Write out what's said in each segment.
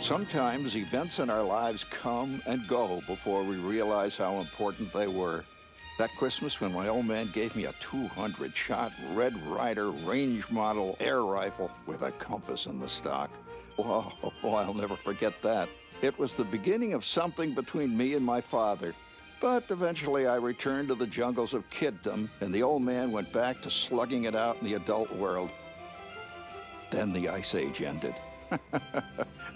Sometimes events in our lives come and go before we realize how important they were. That Christmas when my old man gave me a 200-shot Red Ryder range model air rifle with a compass in the stock. Oh, I'll never forget that. It was the beginning of something between me and my father. But eventually I returned to the jungles of kiddom, and the old man went back to slugging it out in the adult world. Then the Ice Age ended.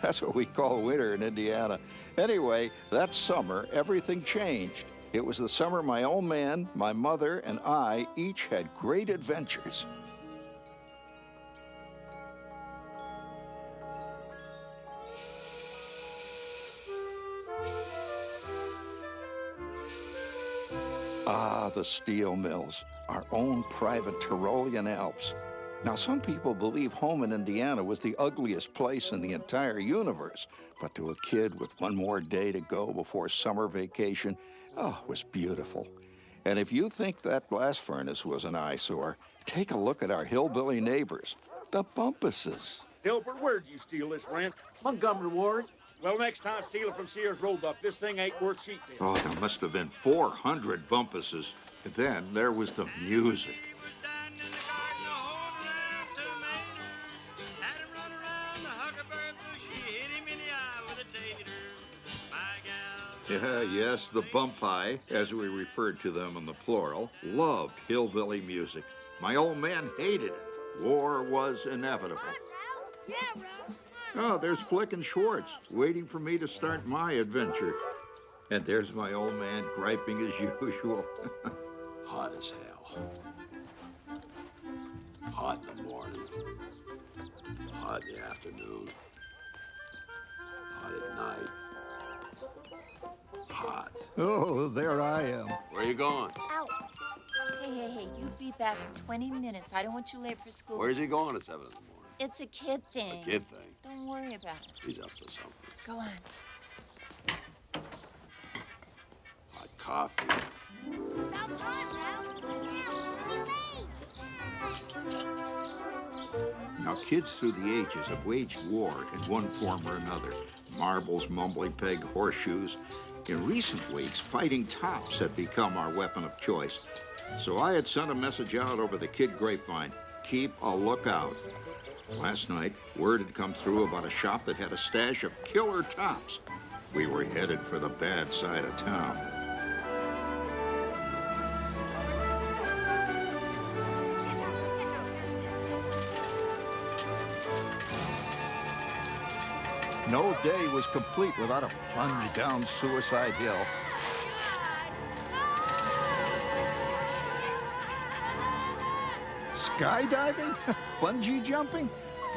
That's what we call winter in Indiana. Anyway, that summer, everything changed. It was the summer my old man, my mother, and I each had great adventures. Ah, the steel mills, our own private Tyrolean Alps. Now, some people believe home in Indiana was the ugliest place in the entire universe, but to a kid with one more day to go before summer vacation, oh, it was beautiful. And if you think that blast furnace was an eyesore, take a look at our hillbilly neighbors, the Bumpuses. Hilbert, where'd you steal this rent? Montgomery Ward. Well, next time, steal it from Sears Roebuck. This thing ain't worth sheep then. Oh, there must have been 400 Bumpuses. And then there was the music. Yeah, yes, the Bumpi, as we referred to them in the plural, loved hillbilly music. My old man hated it. War was inevitable. Oh, there's Flick and Schwartz, waiting for me to start my adventure. And there's my old man griping as usual. Hot as hell. Hot in the morning. Hot in the afternoon. Hot at night. Hot. Oh, there I am. Where you going? Ow. Hey, you be back in 20 minutes. I don't want you late for school. Where's he going at 7 in the morning? It's a kid thing. A kid thing? Don't worry about it. He's up to something. Go on. Hot coffee. About time, Ralph. Now, kids through the ages have waged war in one form or another. Marbles, mumbly peg, horseshoes. In recent weeks, fighting tops had become our weapon of choice. So I had sent a message out over the kid grapevine. Keep a lookout. Last night, word had come through about a shop that had a stash of killer tops. We were headed for the bad side of town. No day was complete without a plunge down Suicide Hill. Skydiving? Bungee jumping?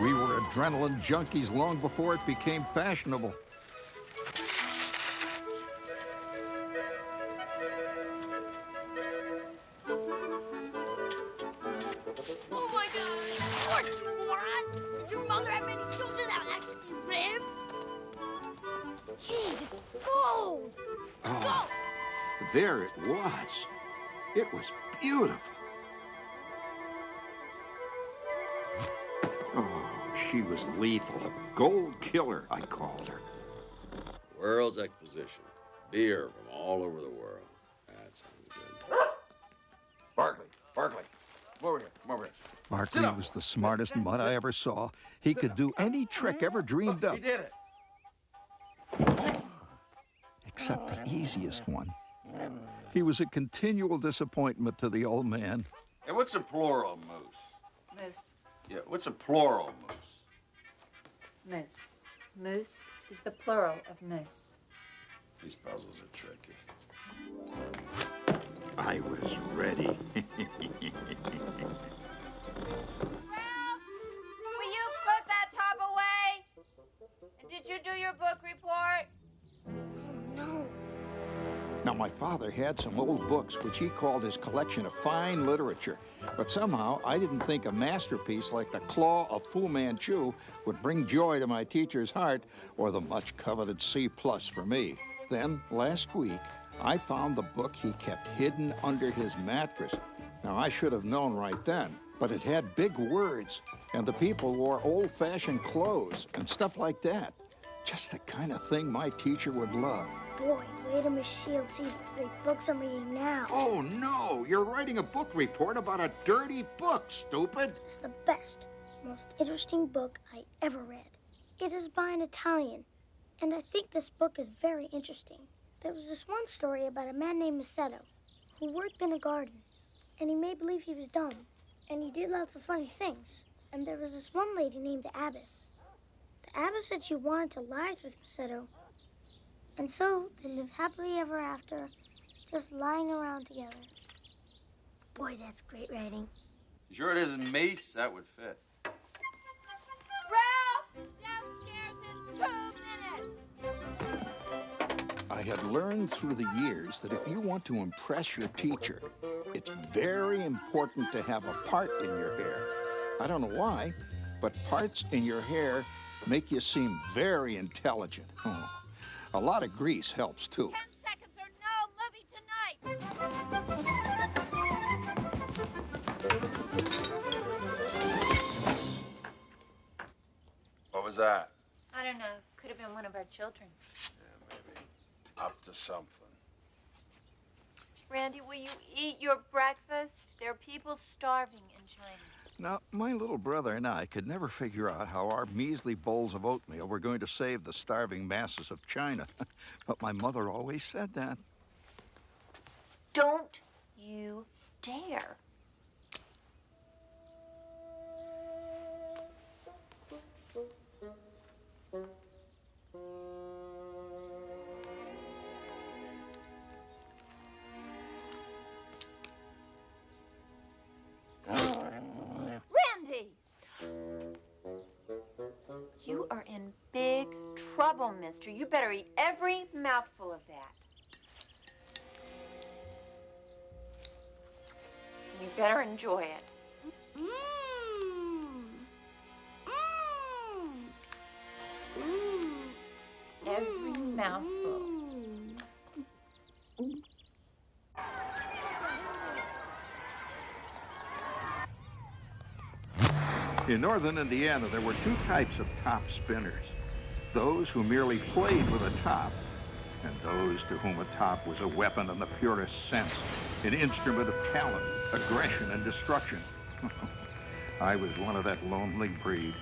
We were adrenaline junkies long before it became fashionable. Oh my God! Of course, you moron! Did your mother have many children that actually live? Jeez, it's gold! Oh, there it was. It was beautiful. Oh, she was lethal. A gold killer, I called her. World's Exposition. Beer from all over the world. That sounds good. Barkley. Come over here. Barkley was the smartest mutt I ever saw. He could do any trick ever dreamed up. He did it. Except the easiest one. He was a continual disappointment to the old man. Hey, what's a plural moose? Moose. Yeah, what's a plural moose? Moose. Moose is the plural of moose. These puzzles are tricky. I was ready. Will you put that top away? And did you do your book report? No. Now, my father had some old books, which he called his collection of fine literature. But somehow, I didn't think a masterpiece like The Claw of Fu Manchu would bring joy to my teacher's heart, or the much-coveted C+ for me. Then, last week, I found the book he kept hidden under his mattress. Now, I should have known right then, but it had big words, and the people wore old-fashioned clothes and stuff like that. Just the kind of thing my teacher would love. Boy, wait till Miss Shields sees what great books I'm reading now. Oh, no! You're writing a book report about a dirty book, stupid! It's the best, most interesting book I ever read. It is by an Italian, and I think this book is very interesting. There was this one story about a man named Masetto who worked in a garden, and he made believe he was dumb, and he did lots of funny things. And there was this one lady named the Abbess. The Abbess said she wanted to lie with Masetto, and so they lived happily ever after, just lying around together. Boy, that's great writing. You sure it isn't Mace? That would fit. Ralph! Downstairs in 2 minutes! I had learned through the years that if you want to impress your teacher, it's very important to have a part in your hair. I don't know why, but parts in your hair make you seem very intelligent. Oh, a lot of grease helps, too. 10 seconds or no movie tonight! What was that? I don't know. Could have been one of our children. Yeah, maybe. Up to something. Randy, will you eat your breakfast? There are people starving in China. Now, my little brother and I could never figure out how our measly bowls of oatmeal were going to save the starving masses of China. But my mother always said that. Don't you dare. Randy! You are in big trouble, mister. You better eat every mouthful of that. You better enjoy it. Every mouthful. In northern Indiana, there were two types of top spinners. Those who merely played with a top, and those to whom a top was a weapon in the purest sense, an instrument of talent, aggression, and destruction. I was one of that lonely breed.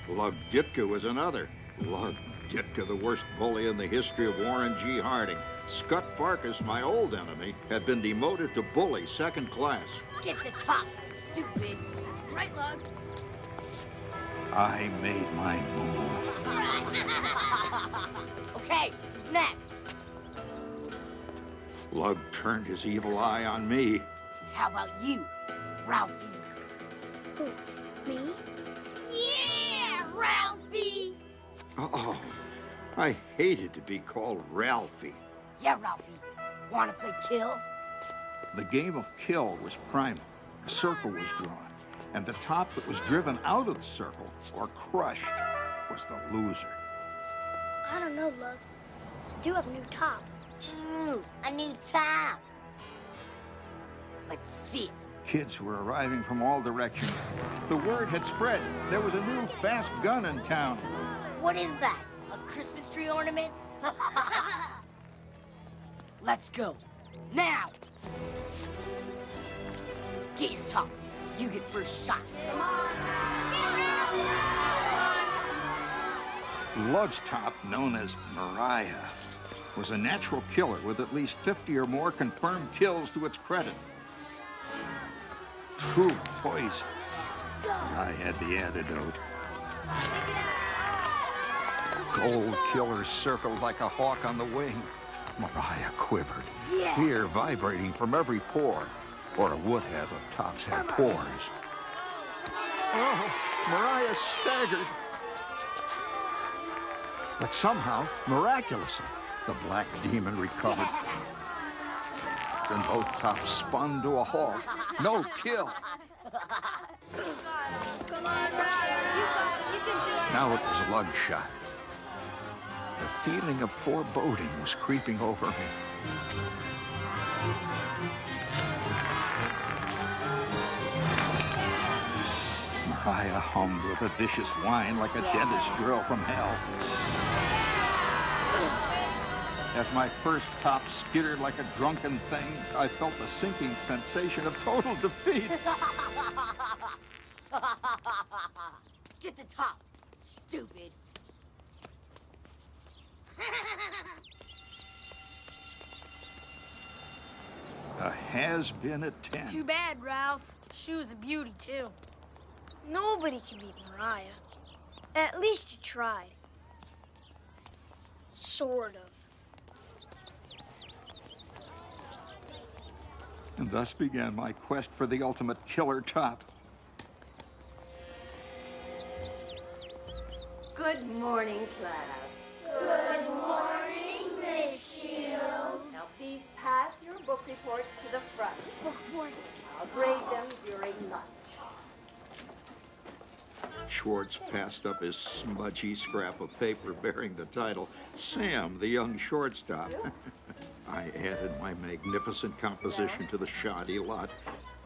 Lug Ditka was another. Lug Ditka, the worst bully in the history of Warren G. Harding. Scut Farkas, my old enemy, had been demoted to bully second class. Get the top, stupid. Right, Lug? I made my move. Okay, who's next? Lug turned his evil eye on me. How about you, Ralphie? Who, me? Yeah, Ralphie! Uh-oh. I hated to be called Ralphie. Yeah, Ralphie. Wanna play kill? The game of kill was primal. A circle was drawn, and the top that was driven out of the circle, or crushed, was the loser. I don't know, Lug. I do have a new top. Ooh, a new top. Let's see it. Kids were arriving from all directions. The word had spread. There was a new fast gun in town. What is that? A Christmas tree ornament? Let's go. Now! Get your top. You get first shot. Come on! Lug's top, known as Mariah, was a natural killer with at least 50 or more confirmed kills to its credit. True poison. I had the antidote. Gold killer circled like a hawk on the wing. Mariah quivered, fear vibrating from every pore, or it would have if tops had pores. Oh, Mariah staggered. But somehow, miraculously, the black demon recovered. Then both tops spun to a halt. No kill. Come on, Ralph. You can do it. Now it was Lug shot. The feeling of foreboding was creeping over me. Mariah hummed with a vicious whine like a dentist girl from hell. As my first top skittered like a drunken thing, I felt the sinking sensation of total defeat. Get the top, stupid. A has-been at 10. Too bad, Ralph. She was a beauty, too. Nobody can beat Mariah. At least you tried. Sort of. And thus began my quest for the ultimate killer top. Good morning, class. Good morning, Miss Shields. Now please pass your book reports to the front. I'll grade them during lunch. Schwartz passed up his smudgy scrap of paper bearing the title, Sam, the Young Shortstop. I added my magnificent composition to the shoddy lot.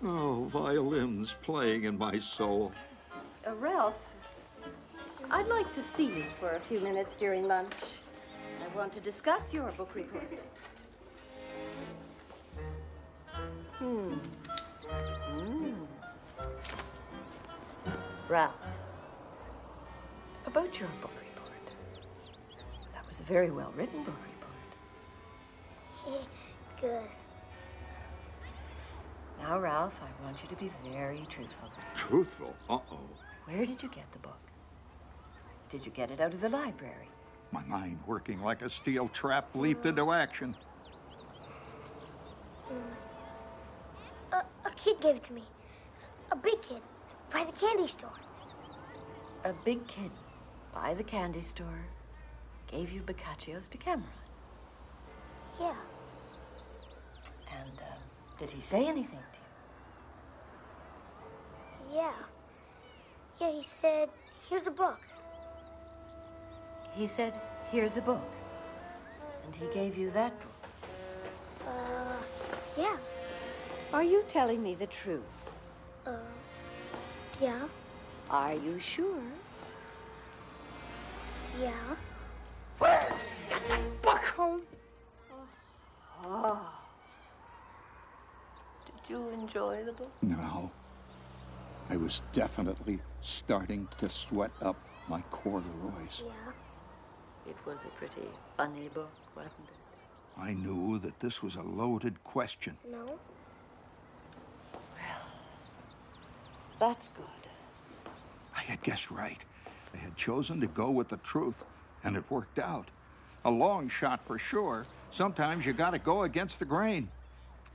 Oh, violins playing in my soul. Ralph, I'd like to see you for a few minutes during lunch. I want to discuss your book report. Ralph, about your book report. That was a very well-written book report. Good. Now, Ralph, I want you to be very truthful with me. Truthful? Uh-oh. Where did you get the book? Did you get it out of the library? My mind, working like a steel trap, leaped into action. A kid gave it to me. A big kid. By the candy store. A big kid by the candy store gave you Boccaccio's Decameron. Yeah. And did he say anything to Yeah. Yeah, he said, here's a book. you? He said, here's a book. And he gave you that book. Yeah. Are you telling me the truth? Yeah. Are you sure? Yeah. Get that book home. Oh. Did you enjoy the book? No. I was definitely starting to sweat up my corduroys. Yeah. It was a pretty funny book, wasn't it? I knew that this was a loaded question. No. That's good. I had guessed right. I had chosen to go with the truth, and it worked out. A long shot for sure. Sometimes you gotta go against the grain.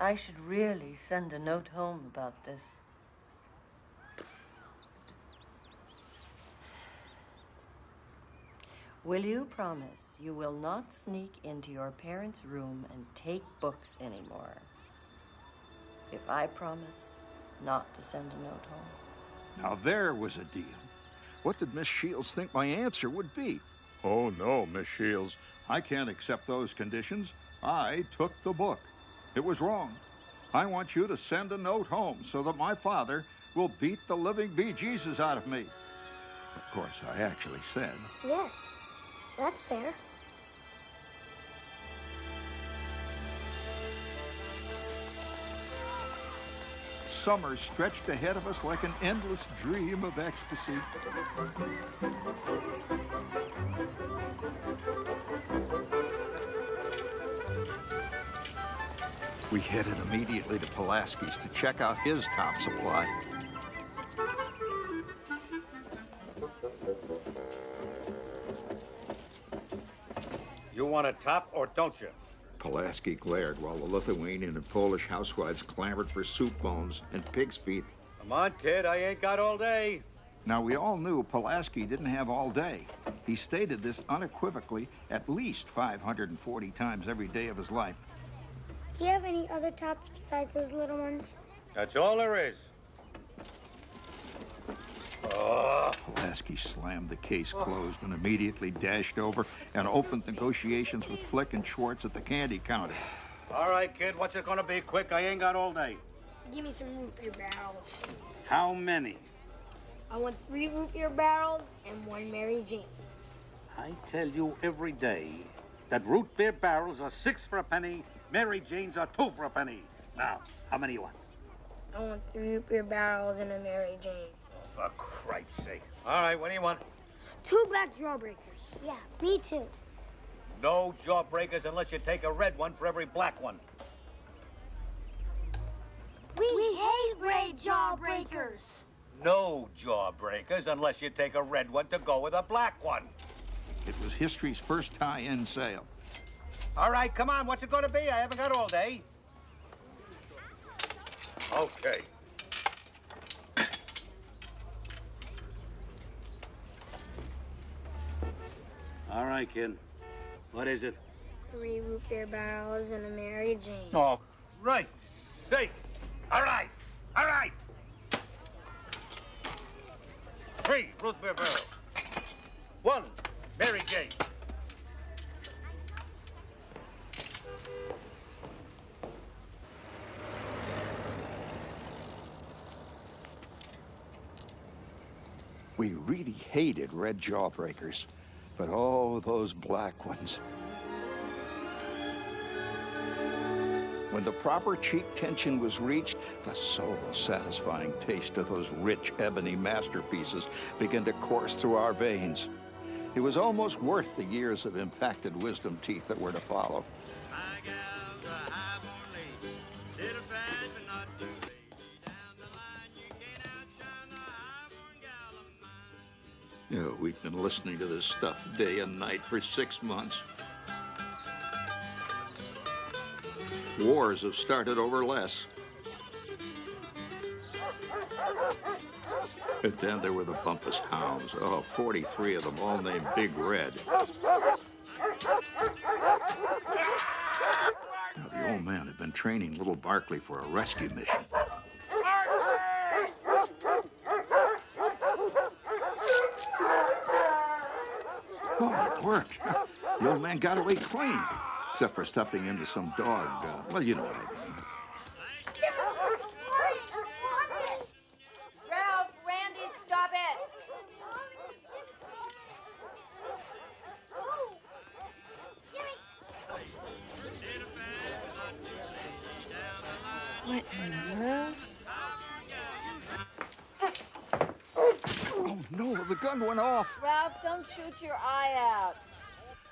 I should really send a note home about this. Will you promise you will not sneak into your parents' room and take books anymore? If I promise not to send a note home. Now there was a deal. What did Miss Shields think my answer would be? Oh, no, Miss Shields. I can't accept those conditions. I took the book. It was wrong. I want you to send a note home so that my father will beat the living bejesus out of me. Of course, I actually said. Yes. That's fair. Summer stretched ahead of us like an endless dream of ecstasy. We headed immediately to Pulaski's to check out his top supply. You want a top or don't you? Pulaski glared while the Lithuanian and Polish housewives clamored for soup bones and pig's feet. Come on, kid, I ain't got all day. Now, we all knew Pulaski didn't have all day. He stated this unequivocally at least 540 times every day of his life. Do you have any other tops besides those little ones? That's all there is. Pulaski slammed the case closed and immediately dashed over and opened negotiations with Flick and Schwartz at the candy counter. All right, kid, what's it gonna be? Quick, I ain't got all day. Give me some root beer barrels. How many? I want 3 root beer barrels and 1 Mary Jane. I tell you every day, that root beer barrels are 6 for a penny, Mary Jane's are 2 for a penny. Now, how many you want? I want 3 root beer barrels and a Mary Jane. Oh, for Christ's sake. All right, what do you want? 2 black Jawbreakers. Yeah, me too. No Jawbreakers unless you take a red one for every black one. We hate red Jawbreakers. No Jawbreakers unless you take a red one to go with a black one. It was history's first tie-in sale. All right, come on. What's it going to be? I haven't got all day. Okay. All right, kid. What is it? 3 root beer barrels and a Mary Jane. Oh, right. Sake. All right. All right. 3 root beer barrels. 1 Mary Jane. We really hated red Jawbreakers, but oh, those black ones. When the proper cheek tension was reached, the soul-satisfying taste of those rich ebony masterpieces began to course through our veins. It was almost worth the years of impacted wisdom teeth that were to follow. We'd been listening to this stuff day and night for 6 months. Wars have started over less. And then there were the bumpus hounds. Oh, 43 of them, all named Big Red. Now, the old man had been training little Barkley for a rescue mission. Oh, it worked. The old man got away clean, except for stepping into some dog. Well, you know what I mean. Ralph, Randy, stop it. What in the world? Oh, no, the gun went off. Ralph, don't shoot your eye out.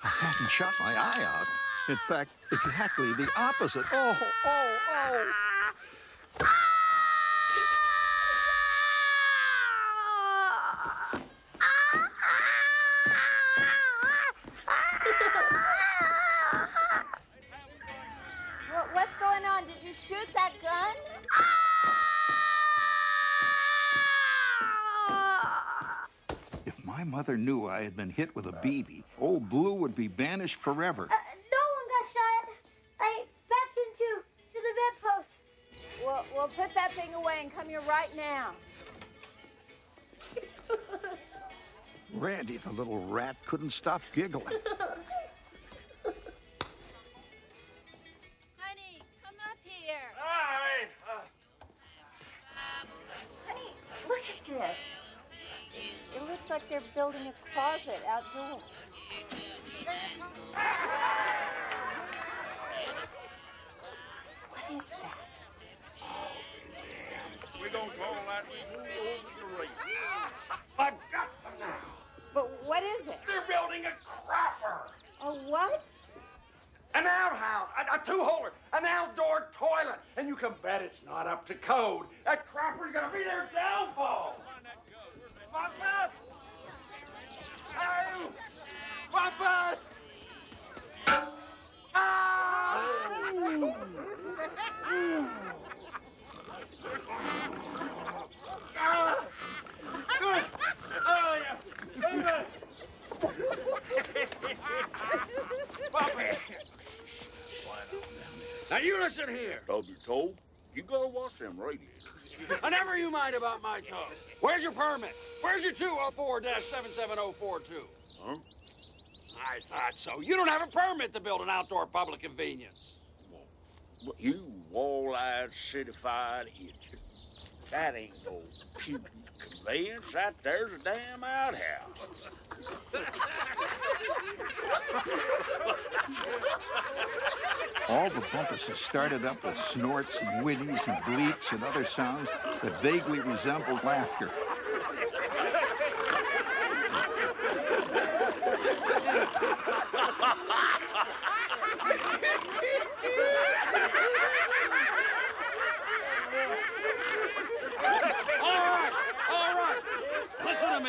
I hadn't shot my eye out. In fact, exactly the opposite. Oh, oh, oh. What's going on? Did you shoot that gun? If my mother knew I had been hit with a BB, old Blue would be banished forever. No one got shot. I backed into the bedpost. We'll put that thing away and come here right now. Randy, the little rat, couldn't stop giggling. Honey, come up here. Hi. Honey, look at this. It looks like they're building a closet outdoors. What is that? We're going to call that move over the ring. I got them now. But what is it? They're building a crapper. A what? An outhouse, a two-holer, an outdoor toilet. And you can bet it's not up to code. That crapper's going to be their downfall. Bumpus! Oh! Bumpus! Good. Oh, yeah. Bumpus! Now you listen here. Don't be told. You gotta watch them radiators. I never you mind about my tongue. Where's your permit? Where's your 204-77042? Huh? I thought so. You don't have a permit to build an outdoor public convenience. You wall-eyed, city-fied idiot. That ain't no puny conveyance, that there's a damn outhouse. All the bumpuses started up with snorts and whinnies and bleats and other sounds that vaguely resembled laughter. All right. Listen to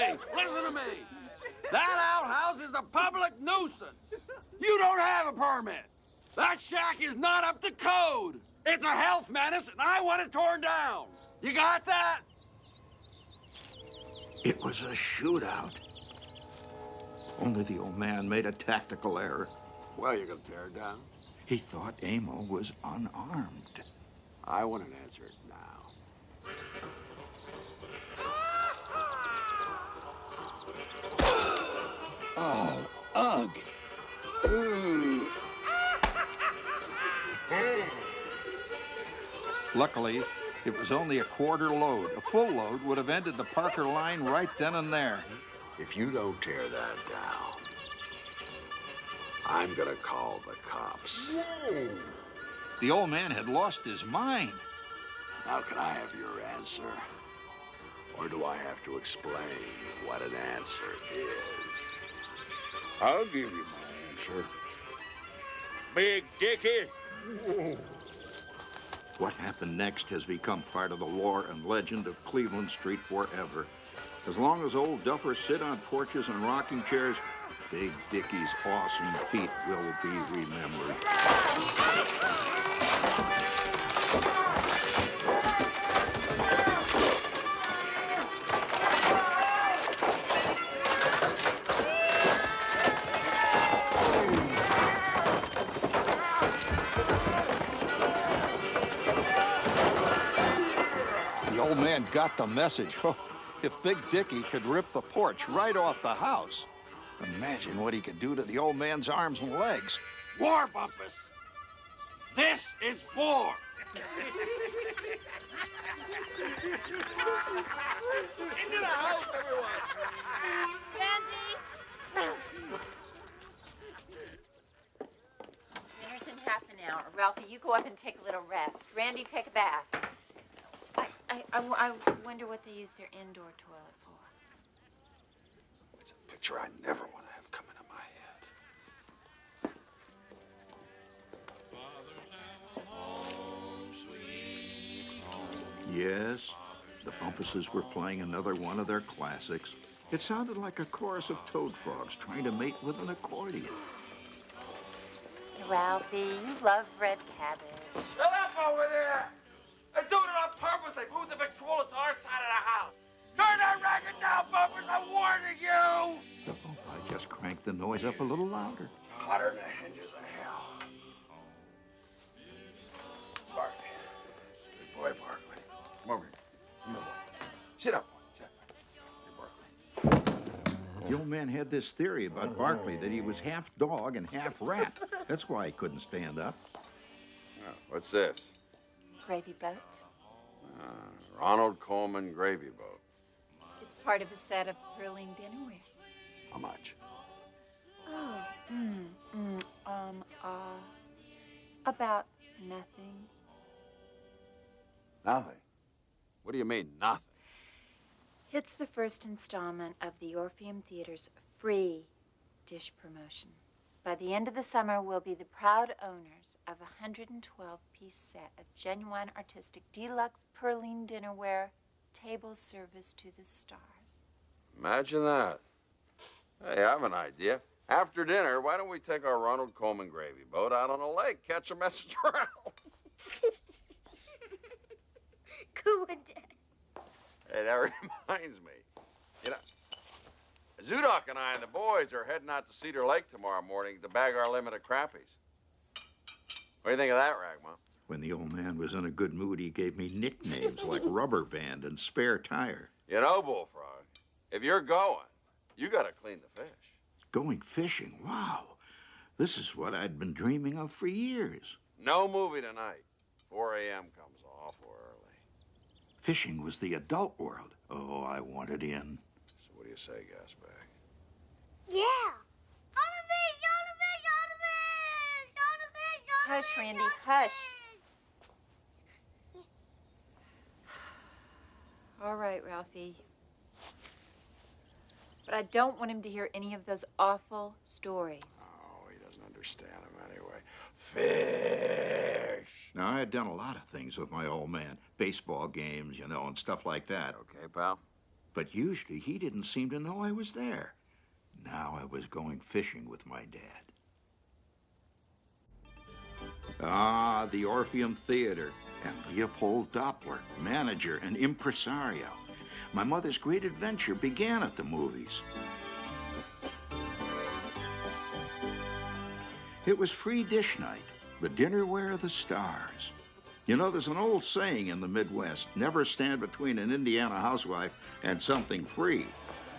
me. That outhouse is a public nuisance. You don't have a permit. That shack is not up to code. It's a health menace, and I want it torn down. You got that? It was a shootout. Only the old man made a tactical error. Well, you're gonna tear it down? He thought Amo was unarmed. I want an answer now. Oh, ugh. Ooh. Luckily, it was only a quarter load. A full load would have ended the Parker line right then and there. If you don't tear that down, I'm gonna call the cops. The old man had lost his mind. Now, can I have your answer? Or do I have to explain what an answer is? I'll give you my answer. Big Dickie. What happened next has become part of the lore and legend of Cleveland Street forever. As long as old duffers sit on porches and rocking chairs, Big Dickie's awesome feat will be remembered. The old man got the message. Oh, if Big Dickie could rip the porch right off the house, imagine what he could do to the old man's arms and legs. War, Bumpus. This is war. Into the house, everyone. Randy! Dinner's in half an hour. Ralphie, you go up and take a little rest. Randy, take a bath. I wonder what they use their indoor toilet for. It's a picture I never want to have come into my head. Yes, the Bumpuses were playing another one of their classics. It sounded like a chorus of toad frogs trying to mate with an accordion. Ralphie, you love red cabbage. Shut up over there. They're doing it on purpose. They moved the Victrola to our side of the house. Turn that record down, Bumpers. I'm warning you. The Bumpi just cranked the noise up a little louder. It's hotter than the hinges of hell. Barkley. Good boy, Barkley. Come over here. Come over. Sit up. Sit up. Here, Barkley. The old man had this theory about Barkley that he was half dog and half rat. That's why he couldn't stand up. Oh, what's this? Gravy boat. Ronald Coleman gravy boat. It's part of a set of pearling dinnerware. How much? About nothing. Nothing. What do you mean, nothing? It's the first installment of the Orpheum Theater's free dish promotion. By the end of the summer, we'll be the proud owners of a 112-piece set of genuine artistic deluxe pearline dinnerware, table service to the stars. Imagine that. Hey, I have an idea. After dinner, why don't we take our Ronald Coleman gravy boat out on a lake, catch a message around? Good one, Dad. Hey, that reminds me. You know, Zudok and I and the boys are heading out to Cedar Lake tomorrow morning to bag our limit of crappies. What do you think of that, Ragma? When the old man was in a good mood, he gave me nicknames like Rubber Band and Spare Tire. You know, Bullfrog, if you're going, you got to clean the fish. Going fishing, wow. This is what I'd been dreaming of for years. No movie tonight. 4 a.m. comes awful early. Fishing was the adult world. Oh, I wanted in. So what do you say, Gasbag? Yeah. Hush, Randy, hush. All right, Ralphie. But I don't want him to hear any of those awful stories. Oh, he doesn't understand them anyway. Fish! Now, I had done a lot of things with my old man. Baseball games, you know, and stuff like that. Okay, pal? But usually he didn't seem to know I was there. Now I was going fishing with my dad. Ah, the Orpheum Theater, and Leopold Doppler, manager and impresario. My mother's great adventure began at the movies. It was free dish night, the dinnerware of the stars. You know, there's an old saying in the Midwest, never stand between an Indiana housewife and something free.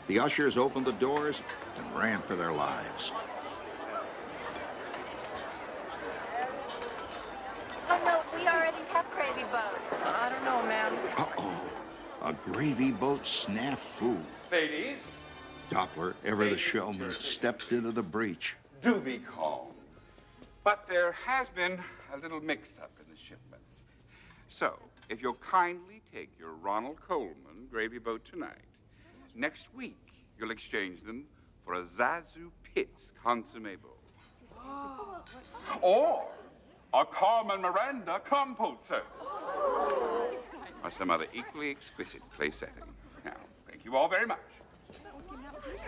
The ushers opened the doors and ran for their lives. Oh, no, we already have gravy boats. I don't know, ma'am. Uh-oh, a gravy boat snafu. Ladies, Doppler, ever the showman, stepped into the breach. do be calm. But there has been a little mix-up in the shipments. So, if you'll kindly take your Ronald Coleman gravy boat tonight, next week you'll exchange them for a Zazu Pitts consomme bowl. Or a Carmen Miranda compote service. Or some other equally exquisite place setting. Now, thank you all very much.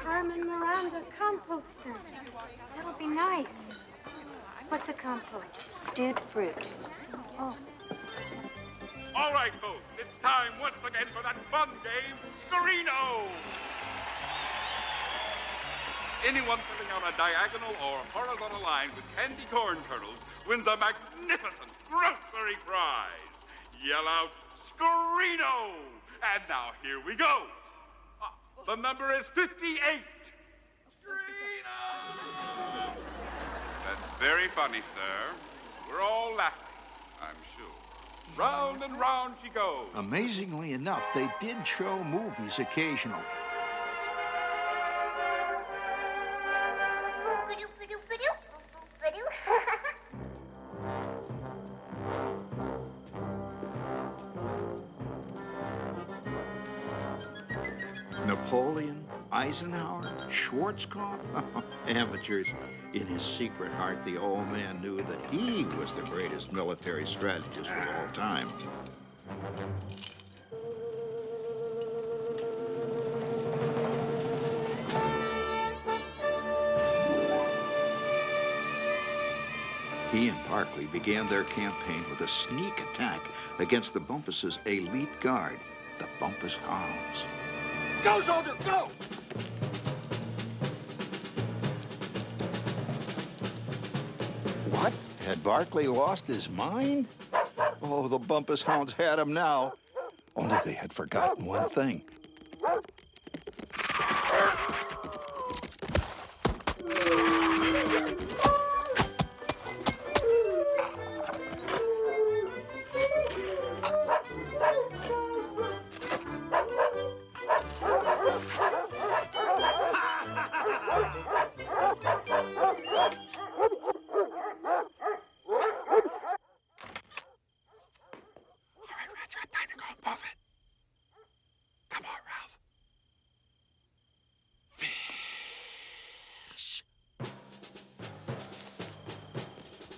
Carmen Miranda compote service. That'll be nice. What's a compote? Stewed fruit. Oh. All right, folks, it's time once again for that fun game, Scarino! Anyone filling out a diagonal or horizontal line with candy corn kernels wins a magnificent grocery prize. Yell out, Scarino! And now here we go. The number is 58. Scarino! That's very funny, sir. We're all laughing, I'm sure. Round and round she goes. Amazingly enough, they did show movies occasionally. Napoleon, Eisenhower, Schwarzkopf, amateurs. In his secret heart, the old man knew that he was the greatest military strategist of all time. He and Barkley began their campaign with a sneak attack against the Bumpus's elite guard, the Bumpus Hounds. Go, soldier, go! What? Had Barkley lost his mind? Oh, the Bumpus Hounds had him now. Only they had forgotten one thing.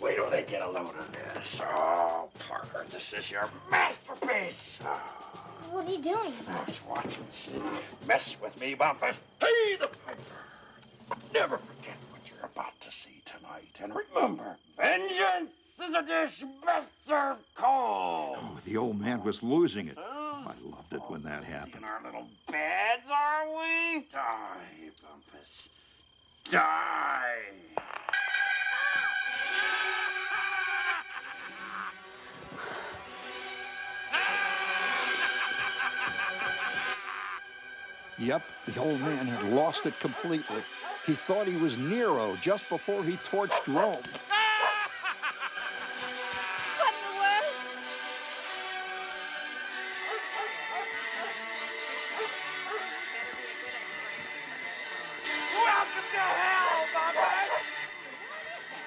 Wait till they get a load of this. Oh, Parker, this is your masterpiece. What are you doing? Just watch and see. Mess with me, Bumpus. Pay the piper. Never forget what you're about to see tonight. And remember, vengeance is a dish best served cold. Oh, the old man was losing it. I loved it when that happened. In our little beds, are we? Die, Bumpus. Die. Yep, the old man had lost it completely. He thought he was Nero just before he torched Rome. What in the world?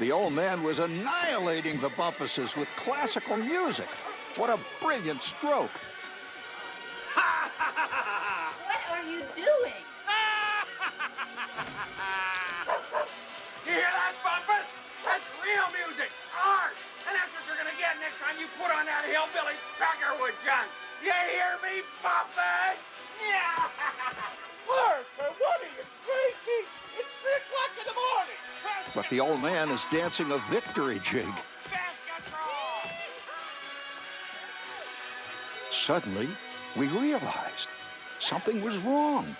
The old man was annihilating the Bumpuses with classical music. What a brilliant stroke. What are you doing? You hear that, Bumpus? That's real music, art. And that's what you're gonna get next time you put on that hillbilly peckerwood junk. You hear me, Bumpus? Yeah. Arthur, what are you, crazy? It's 3 o'clock in the morning. But the old man is dancing a victory jig. Suddenly, we realized something was wrong.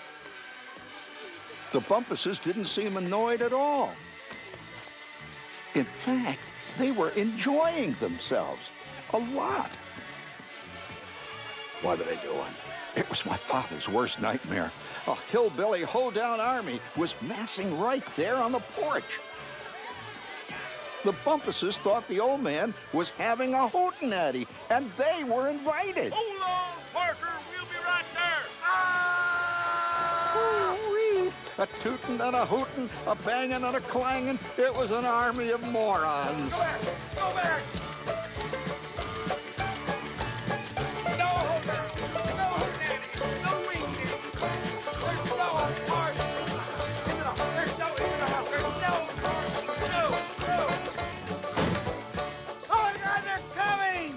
The Bumpuses didn't seem annoyed at all. In fact, they were enjoying themselves a lot. What are they doing? It was my father's worst nightmare. A hillbilly hoedown army was massing right there on the porch. The Bumpuses thought the old man was having a hootenanny, and they were invited. Hold on, Parker. We'll be right there. Ooh-wee. A tootin' and a hootin', a bangin' and a clangin'. It was an army of morons. Go back. Go back. No hootenanny. No hootenanny. No wing. There's no party. There's no in the house. There's no party. No. Oh, my God, they're coming.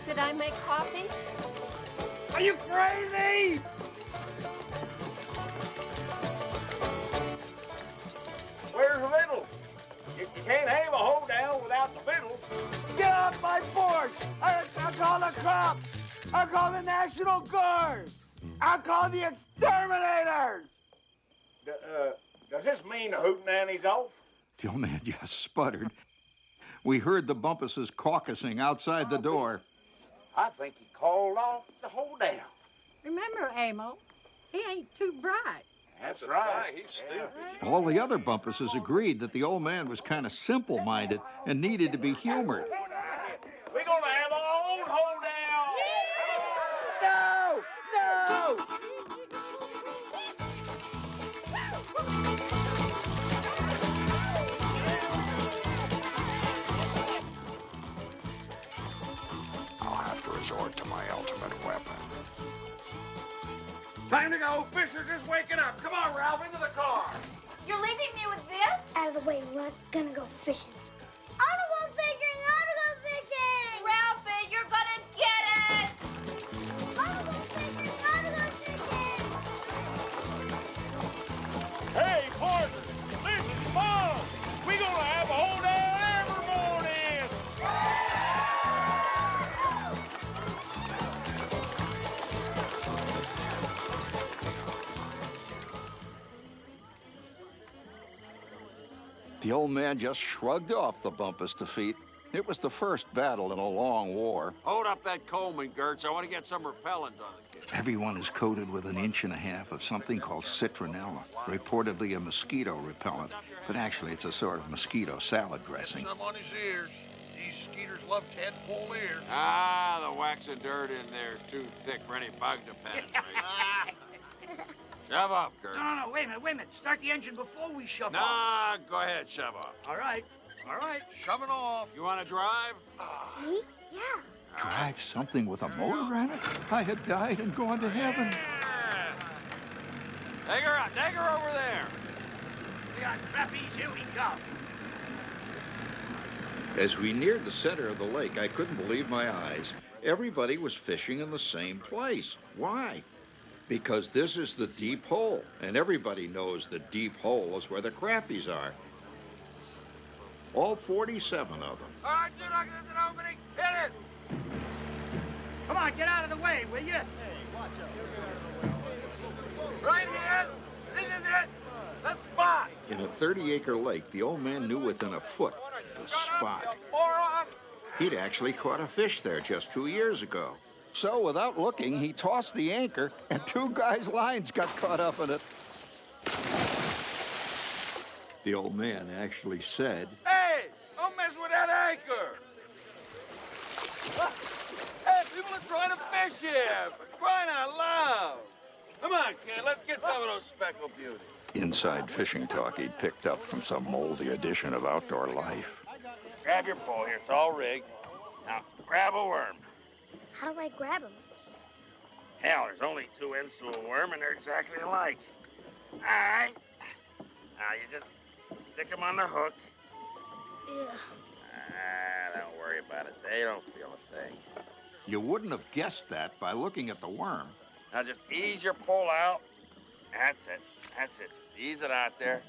Did I make coffee? Are you crazy? Where's the fiddle? You can't have a hoedown without the fiddle. Get off my porch! I'll call the cops! I'll call the National Guard! I'll call the exterminators! Does this mean the hootenanny's off? The old man just sputtered. We heard the Bumpuses caucusing outside the door. I think he called off the hoedown. Remember, Amo, he ain't too bright. That's right. He's stupid. All the other Bumpuses agreed that the old man was kind of simple-minded and needed to be humored. We're gonna have our own hoedown. No! No! I'll have to resort to my ultimate weapon. Time to go. Fisher's just waking up. Come on, Ralph, into the car. You're leaving me with this? Out of the way, we're not gonna go fishing. I don't go fishing! I don't go fishing! Ralphie, you're gonna get it! I don't go fishing! I don't go fishing! Hey, partner, listen, Mom. We're gonna have a hoedown every morning. The old man just shrugged off the Bumpus defeat. It was the first battle in a long war. Hold up that Coleman, Gertz. I want to get some repellent on the kid. Everyone is coated with an 1.5 inches of something called citronella, reportedly a mosquito repellent, but actually it's a sort of mosquito salad dressing. Some on his ears. These skeeters love tadpole ears. Ah, the wax and dirt in there is too thick for any bug to penetrate. Shove off, Gertz. No, wait a minute. Start the engine before we shove off. Nah, go ahead, shove off. All right. Shove it off. You want to drive? Me? Yeah. Drive something with a motor on it? I had died and gone to heaven. Yeah. Take her out. Take her over there. We got trapeze. Here we come. As we neared the center of the lake, I couldn't believe my eyes. Everybody was fishing in the same place. Why? Because this is the deep hole, and everybody knows the deep hole is where the crappies are. All 47 of them. All right, Zudok, there's an opening. Hit it. Come on, get out of the way, will you? Right here. This is it. The spot. In a 30-acre lake, the old man knew within a foot the spot. He'd actually caught a fish there just 2 years ago. So without looking, he tossed the anchor, and 2 guys' lines got caught up in it. The old man actually said, Hey, don't mess with that anchor. Hey, people are trying to fish here. For crying out loud. Come on, kid, let's get some of those speckled beauties. inside fishing talk he'd picked up from some moldy edition of Outdoor Life. grab your pole here. It's all rigged. Now, grab a worm. How do I grab him? Hell, there's only two ends to a worm, and they're exactly alike. All right. Now, you just stick them on the hook. Yeah. Don't worry about it. They don't feel a thing. You wouldn't have guessed that by looking at the worm. Now, just ease your pole out. That's it. That's it. Just ease it out there.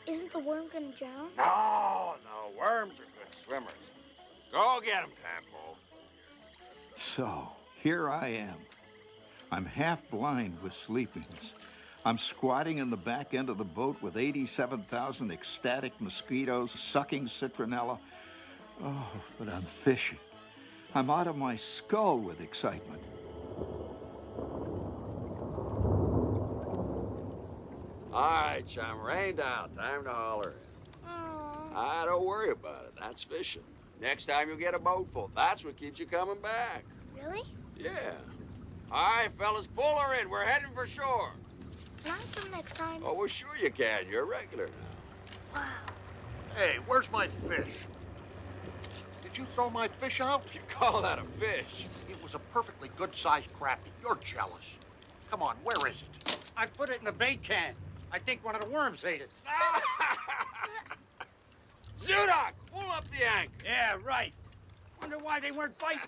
Isn't the worm gonna drown? No, worms are good swimmers. Go get them, Tadpole. So, here I am. I'm half blind with sleepiness. I'm squatting in the back end of the boat with 87,000 ecstatic mosquitoes sucking citronella. Oh, but I'm fishing. I'm out of my skull with excitement. All right, chum, rained out. Time to holler in. Don't worry about it. That's fishing. Next time you'll get a boat full. That's what keeps you coming back. Really? Yeah. All right, fellas, pull her in. We're heading for shore. Can I come next time? Oh, well, sure you can. You're a regular now. Wow. Hey, where's my fish? Did you throw my fish out? You call that a fish? It was a perfectly good-sized crappie. You're jealous. Come on, where is it? I put it in the bait can. I think one of the worms ate it. Zudok, pull up the anchor. Yeah, right. Wonder why they weren't biting.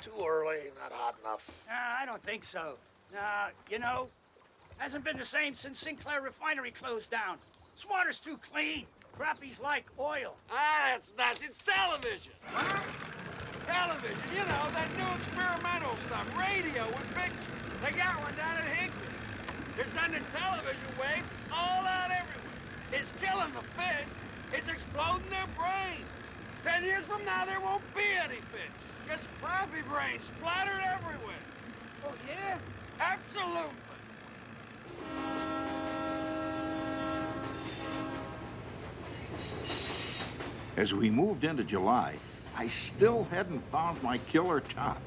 Too early, not hot enough. I don't think so. You know, hasn't been the same since Sinclair Refinery closed down. This water's too clean. Crappie's like oil. That's nuts. It's television. Television, you know, that new experimental stuff. Radio with pictures. They got one down at Higbee. They're sending television waves all out everywhere. It's killing the fish. It's exploding their brains. 10 years from now, there won't be any fish. Just crappie brains splattered everywhere. Oh, yeah? Absolutely. As we moved into July, I still hadn't found my killer top.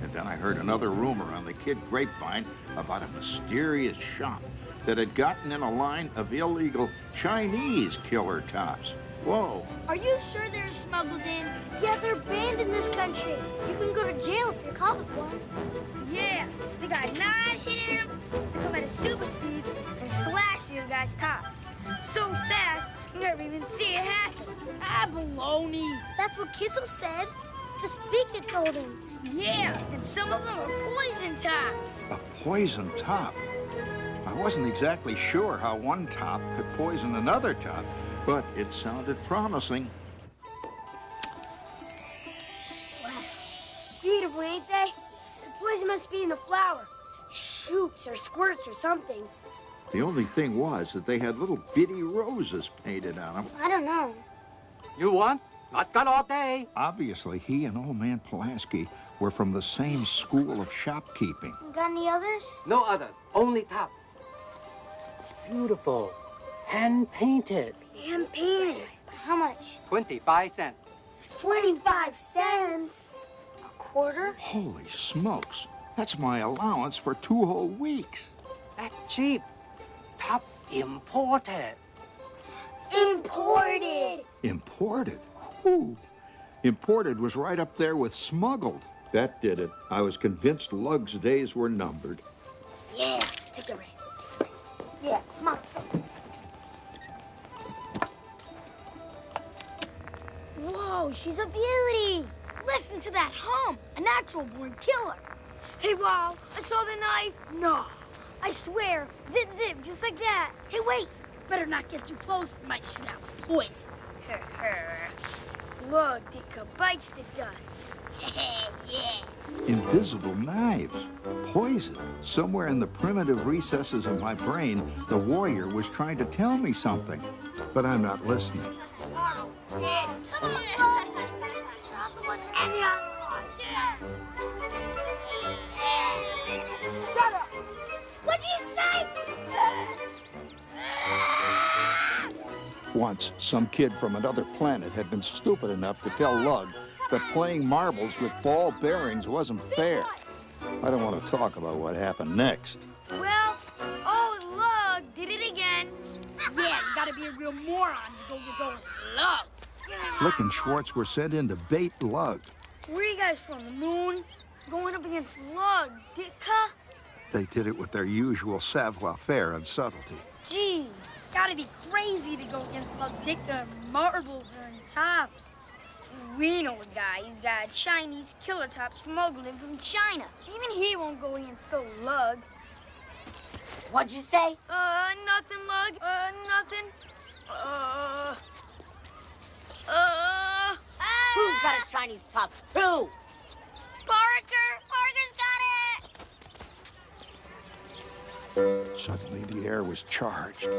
And then I heard another rumor on the kid grapevine about a mysterious shop that had gotten in a line of illegal Chinese killer tops. Whoa. Are you sure they're smuggled in? Yeah, they're banned in this country. You can go to jail if you're caught with one. Yeah, they got knives in them. They come at a super speed and slash through the guy's top. So fast, you never even see it happen. Baloney. That's what Kissel said. The speaker told him. Yeah, and some of them are poison tops. A poison top? I wasn't exactly sure how one top could poison another top, but it sounded promising. Wow. Beautiful, ain't they? The poison must be in the flower. Shoots or squirts or something. The only thing was that they had little bitty roses painted on them. I don't know. You want? Not got all day. Obviously, he and old man Pulaski were from the same school of shopkeeping. Got any others? No other. Only top. Beautiful. Hand-painted. Hand painted. How much? 25 cents. 25 cents? A quarter? Holy smokes. That's my allowance for 2 whole weeks. That's cheap. Top imported. Imported! Imported? Whew. Imported was right up there with smuggled. That did it. I was convinced Lug's days were numbered. Yeah, take the ring. Yeah, come on. Whoa, she's a beauty. Listen to that hum. A natural-born killer. Hey, wow, I saw the knife. No, I swear. Zip, zip, just like that. Hey, wait. Better not get too close. It might shoot out poison. Look, Dika bites the dust. Yeah. Invisible knives. Poison. Somewhere in the primitive recesses of my brain, the warrior was trying to tell me something. But I'm not listening. Oh, yeah. Come on. And the other one. Yeah. Shut up. What'd you say? Once, some kid from another planet had been stupid enough to tell Lug that playing marbles with ball bearings wasn't fair. I don't want to talk about what happened next. Well, Lug did it again. Yeah, you gotta be a real moron to go with his own Lug. Flick and Schwartz were sent in to bait Lug. Where are you guys from? The moon? Going up against Lug, Ditka? They did it with their usual savoir-faire and subtlety. Gee, gotta be crazy to go against Lug Ditka and marbles or in tops. We know a guy who's got a Chinese killer top smuggled in from China. Even he won't go against the Lug. What'd you say? Nothing, Lug. Nothing. Who's got a Chinese top? Who? Parker! Parker's got it! Suddenly, the air was charged.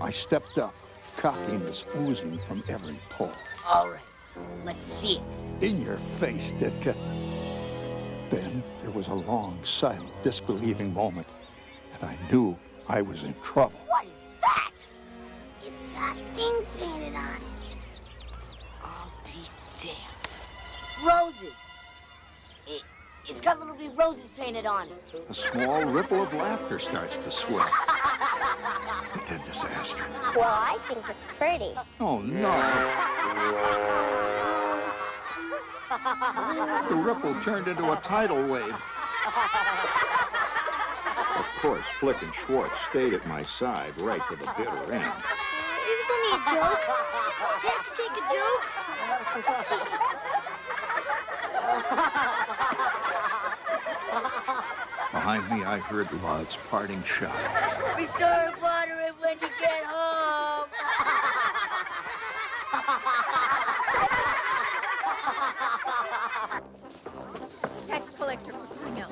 I stepped up. Cockiness oozing from every pore. All right, let's see it. In your face, Ditka. Then there was a long, silent, disbelieving moment, and I knew I was in trouble. What is that? It's got things painted on it. I'll be damned. Roses. It's got little big roses painted on it. A small ripple of laughter starts to swell. But then disaster. Well, I think it's pretty. Oh, no. The ripple turned into a tidal wave. Of course, Flick and Schwartz stayed at my side right to the bitter end. It was only a joke. Can't you take a joke? Behind me, I heard Lug's parting shot. Be sure to water it when you get home. Tax collector coming out.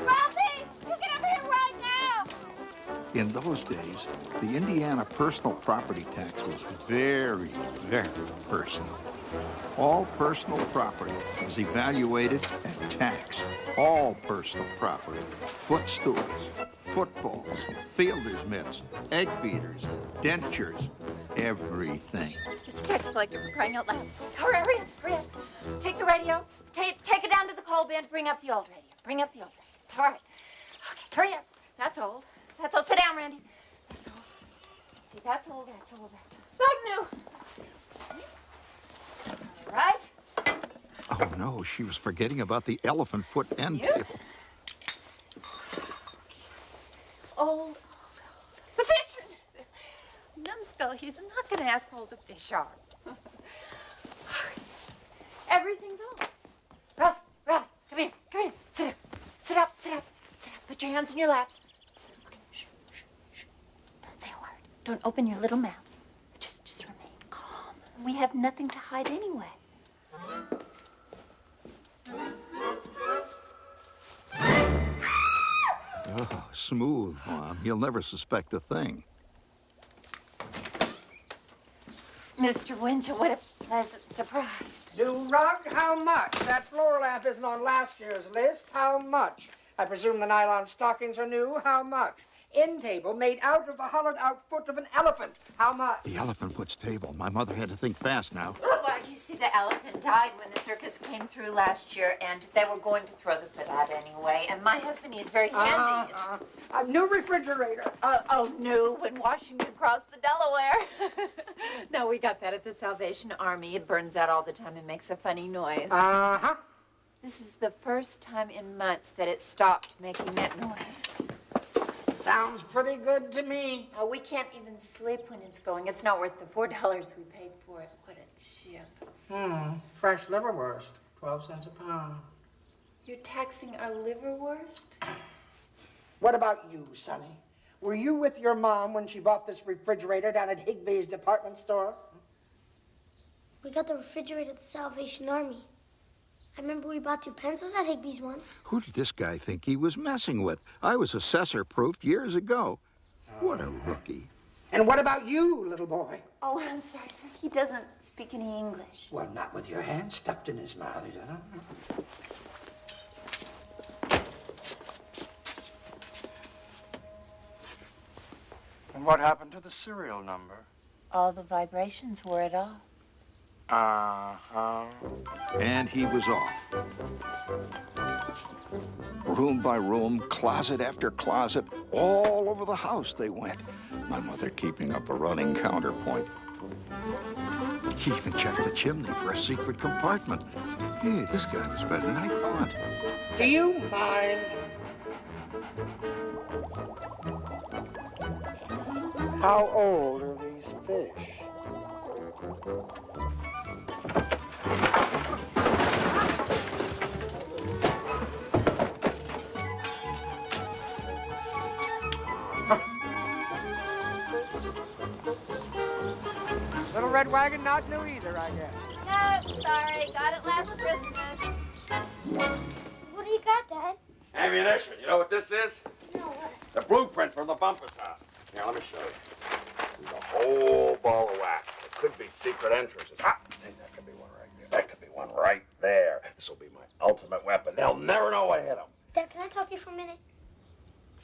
Ralphie, you get over here right now. In those days, the Indiana personal property tax was very, very personal. All personal property was evaluated and taxed. All personal property. Footstools, footballs, fielder's mitts, egg beaters, dentures, everything. It's tax collector for crying out loud. Hurry up, hurry up. Take the radio. Take it down to the coal bin. Bring up the old radio. Bring up the old radio. It's all right. Okay, hurry up. That's old. That's old. Sit down, Randy. That's old. See, that's old. That's old. That's old. Like new. All right. Oh, no, she was forgetting about the elephant foot end table. Old. The fish. Numbskull, he's not going to ask how old the fish are. Everything's old. Ralphie, come here. Sit up. Sit up. Put your hands in your laps. Okay, shh. Don't say a word. Don't open your little mouths. Just remain calm. We have nothing to hide anyway. Oh, smooth, Mom. He'll never suspect a thing. Mr. Winchell, what a pleasant surprise. New rug, how much? That floor lamp isn't on last year's list. How much? I presume the nylon stockings are new. How much? End table made out of the hollowed-out foot of an elephant. How much? The elephant foot's table. My mother had to think fast now. Well, you see, the elephant died when the circus came through last year, and they were going to throw the foot out anyway. And my husband, he's very handy. A new refrigerator. New when Washington crossed the Delaware. No, we got that at the Salvation Army. It burns out all the time and makes a funny noise. Uh-huh. This is the first time in months that it stopped making that noise. Sounds pretty good to me. Oh, we can't even sleep when it's going. It's not worth the $4 we paid for it. What a chip. Fresh liverwurst, 12 cents a pound. You're taxing our liverwurst? What about you, Sonny? Were you with your mom when she bought this refrigerator down at Higby's department store? We got the refrigerator at the Salvation Army. I remember we bought 2 pencils at Higby's once. Who did this guy think he was messing with? I was assessor-proofed years ago. What a rookie. And what about you, little boy? Oh, I'm sorry, sir. He doesn't speak any English. Well, not with your hand stuffed in his mouth, he doesn't. And what happened to the serial number? All the vibrations wore it off. Uh-huh. And he was off. Room by room, closet after closet, all over the house they went. My mother keeping up a running counterpoint. He even checked the chimney for a secret compartment. Hey, this guy was better than I thought. Do you mind? How old are these fish? Little red wagon, not new either, I guess. No, sorry. Got it last Christmas. What do you got, Dad? Ammunition. You know what this is? No, what? The blueprint from the Bumpus house. Here, let me show you. This is a whole ball of wax. It could be secret entrances. Ah, I think that could be one right there. That could be one right there. This will be my ultimate weapon. They'll never know what hit them. Dad, can I talk to you for a minute?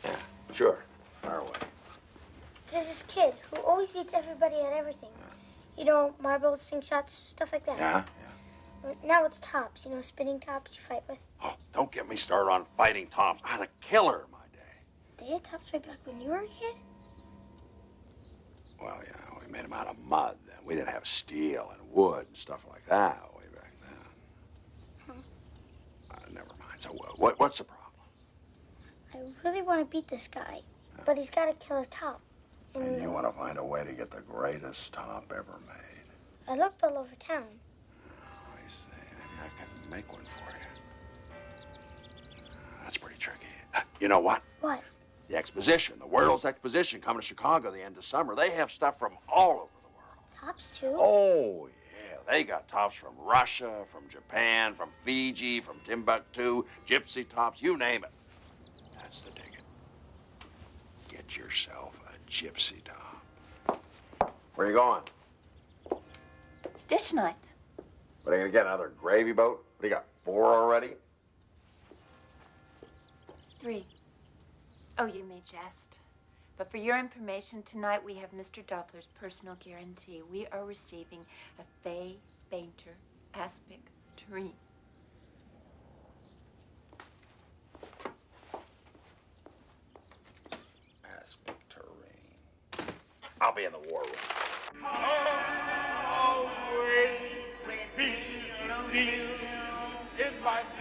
Yeah, sure. Fire away. There's this kid who always beats everybody at everything. You know, marbles, slingshots, stuff like that. Yeah? Now it's tops, you know, spinning tops you fight with. Oh, don't get me started on fighting tops. I was a killer in my day. They had tops way back when you were a kid? Well, yeah, we made them out of mud then. We didn't have steel and wood and stuff like that way back then. Never mind. So what's the problem? I really want to beat this guy, but he's got a killer top. And you want to find a way to get the greatest top ever made. I looked all over town. I see. Maybe I can make one for you. That's pretty tricky. You know what? What? The exposition, the World's Exposition coming to Chicago the end of summer. They have stuff from all over the world. Tops, too? Oh, yeah. They got tops from Russia, from Japan, from Fiji, from Timbuktu, Gypsy tops, you name it. That's the ticket. Get yourself a Gypsy top. Where you going? It's dish night. What, are you going to get another gravy boat? What, do you got 4 already? 3. Oh, you may jest. But for your information, tonight we have Mr. Doppler's personal guarantee. We are receiving a Fay Bainter aspic tureen. Aspic tureen. I'll be in the war room.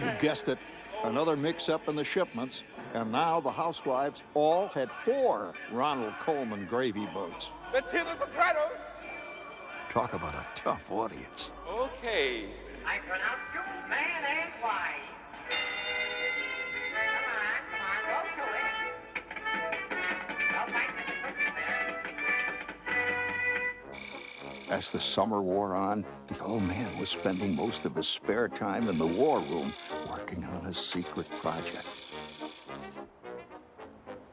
You guessed it. Another mix-up in the shipments, and now the housewives all had 4 Ronald Coleman gravy boats. The Taylor Sopranos. Talk about a tough audience. Okay. I pronounce you man and wife. Come on, go to it. As the summer wore on, the old man was spending most of his spare time in the war room working on his secret project.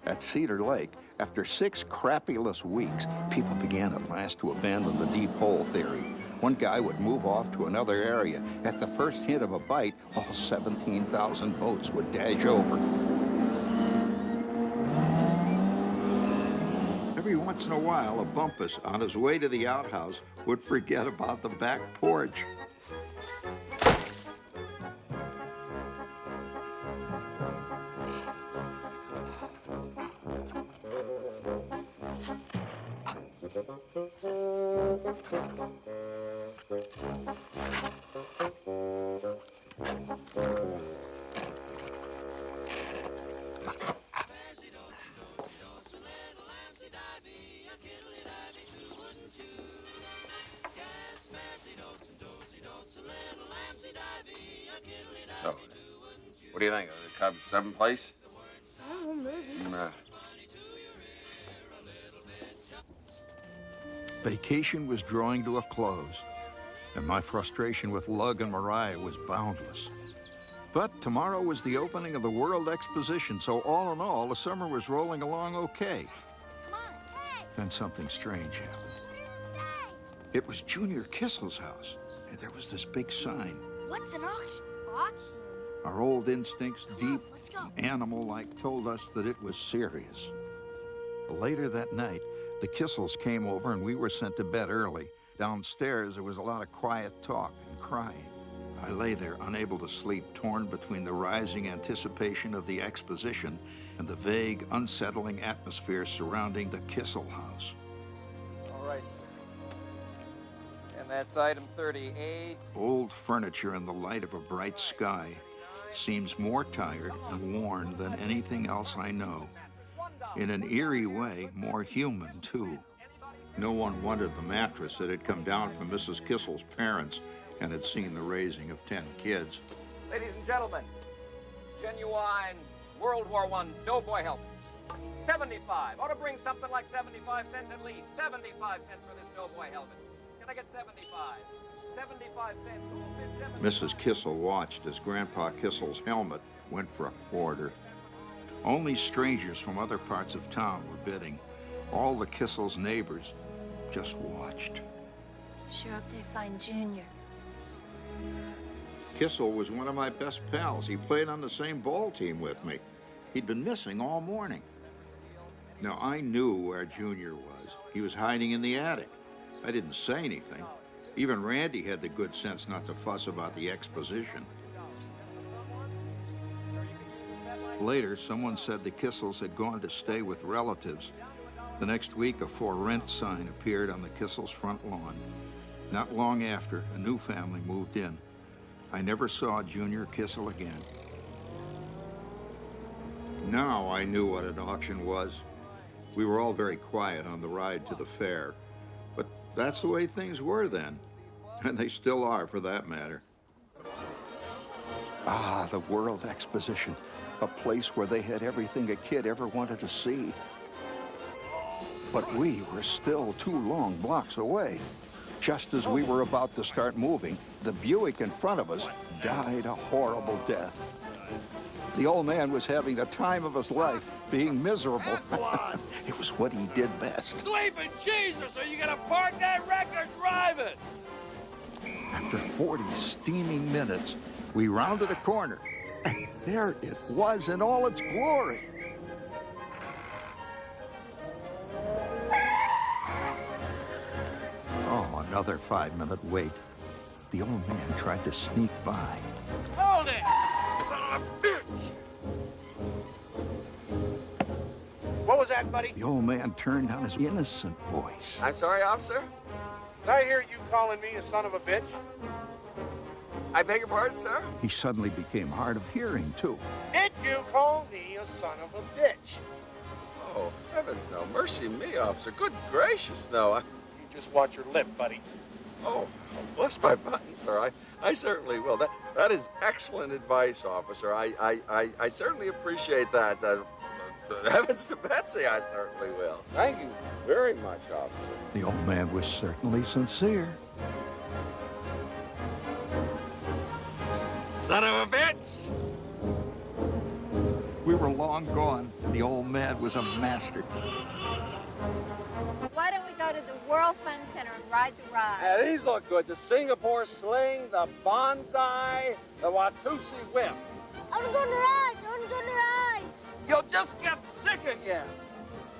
At Cedar Lake, after 6 crappyless weeks, people began at last to abandon the deep hole theory. One guy would move off to another area. At the first hint of a bite, all 17,000 boats would dash over. Every once in a while, a Bumpus on his way to the outhouse would forget about the back porch. So, what do you think? The Cubs 7th place? Oh, maybe. Nah. Vacation was drawing to a close, and my frustration with Lug and Mariah was boundless. But tomorrow was the opening of the World Exposition, so all in all, the summer was rolling along okay. Then something strange happened. It was Junior Kissel's house, and there was this big sign. What's an auction? Auction? Our old instincts, deep, animal-like, told us that it was serious. Later that night, the Kissels came over and we were sent to bed early. Downstairs, there was a lot of quiet talk and crying. I lay there, unable to sleep, torn between the rising anticipation of the exposition and the vague, unsettling atmosphere surrounding the Kissel house. All right, sir. And that's item 38. Old furniture in the light of a bright sky seems more tired and worn than anything else I know. In an eerie way, more human, too. No one wanted the mattress that had come down from Mrs. Kissel's parents and had seen the raising of 10 kids. Ladies and gentlemen, genuine World War I doughboy helmet. 75. Ought to bring something like 75 cents at least. 75 cents for this doughboy helmet. Can I get 75? 75 cents. Who bid 75? Mrs. Kissel watched as Grandpa Kissel's helmet went for a quarter. Only strangers from other parts of town were bidding. All the Kissel's neighbors just watched. Sure hope they find Junior. Kissel was one of my best pals. He played on the same ball team with me. He'd been missing all morning. Now, I knew where Junior was. He was hiding in the attic. I didn't say anything. Even Randy had the good sense not to fuss about the exposition. Later, someone said the Kissels had gone to stay with relatives. The next week, a for rent sign appeared on the Kissels' front lawn. Not long after, a new family moved in. I never saw Junior Kissel again. Now I knew what an auction was. We were all very quiet on the ride to the fair. But that's the way things were then. And they still are, for that matter. Ah, the World Exposition. A place where they had everything a kid ever wanted to see. But we were still 2 long blocks away. Just as we were about to start moving, the Buick in front of us died a horrible death. The old man was having the time of his life, being miserable. It was what he did best. Sleeping Jesus, are you gonna park that wreck or drive it? After 40 steaming minutes, we rounded a corner, and there it was in all its glory. Oh, another 5-minute wait. The old man tried to sneak by. Hold it! Son of a bitch! What was that, buddy? The old man turned on his innocent voice. I'm sorry, officer. Did I hear you calling me a son of a bitch? I beg your pardon, sir? He suddenly became hard of hearing, too. Did you call me a son of a bitch? Oh, heavens no. Mercy me, officer. Good gracious, no. You just watch your lip, buddy. Oh, bless my buttons, sir. I certainly will. That is excellent advice, officer. I certainly appreciate that. Heavens to Betsy, I certainly will. Thank you very much, officer. The old man was certainly sincere. Son of a bitch! We were long gone. The old man was a master. Why don't we go to the World Fun Center and ride the ride? Yeah, these look good. The Singapore sling, the bonsai, the Watusi whip. I want to go on the rides. I want to go on the rides. You'll just get sick again.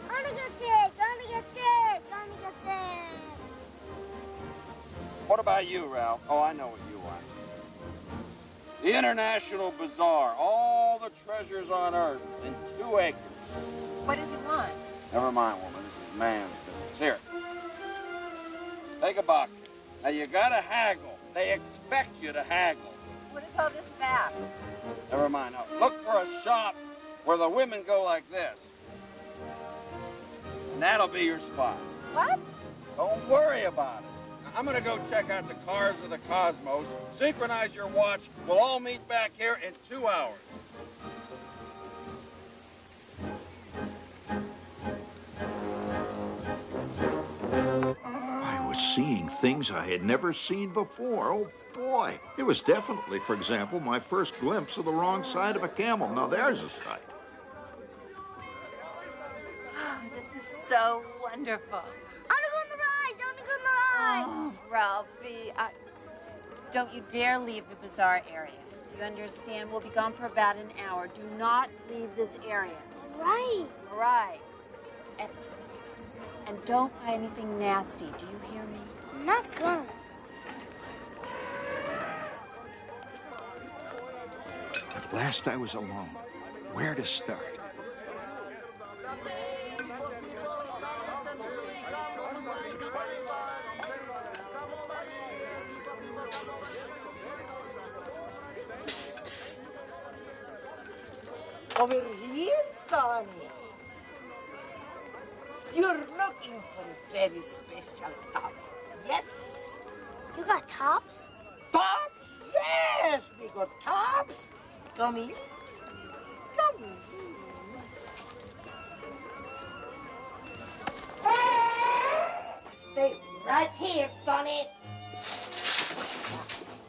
I want to get sick. I want to get sick. I want to get sick. What about you, Ralph? Oh, I know what you want. The International Bazaar. All the treasures on Earth in 2 acres. What does he want? Never mind, woman. This is man's business. Here. Take a buck. Now, you gotta haggle. They expect you to haggle. What is all this about? Never mind. Now, look for a shop where the women go like this. And that'll be your spot. What? Don't worry about it. I'm gonna go check out the cars of the cosmos, synchronize your watch. We'll all meet back here in 2 hours. I was seeing things I had never seen before. Oh, boy. It was definitely, for example, my first glimpse of the wrong side of a camel. Now, there's a sight. Oh, this is so wonderful. I want to go on the rides. I want to go on the rides. Oh, Ralphie, don't you dare leave the bazaar area. Do you understand? We'll be gone for about an hour. Do not leave this area. Right. Right. And don't buy anything nasty. Do you hear me? I'm not gonna. At last I was alone. Where to start? Over here, Sonny. You're looking for a very special top. Yes? You got tops? Tops? Yes, we got tops. Come in. Come in. Stay right here, Sonny.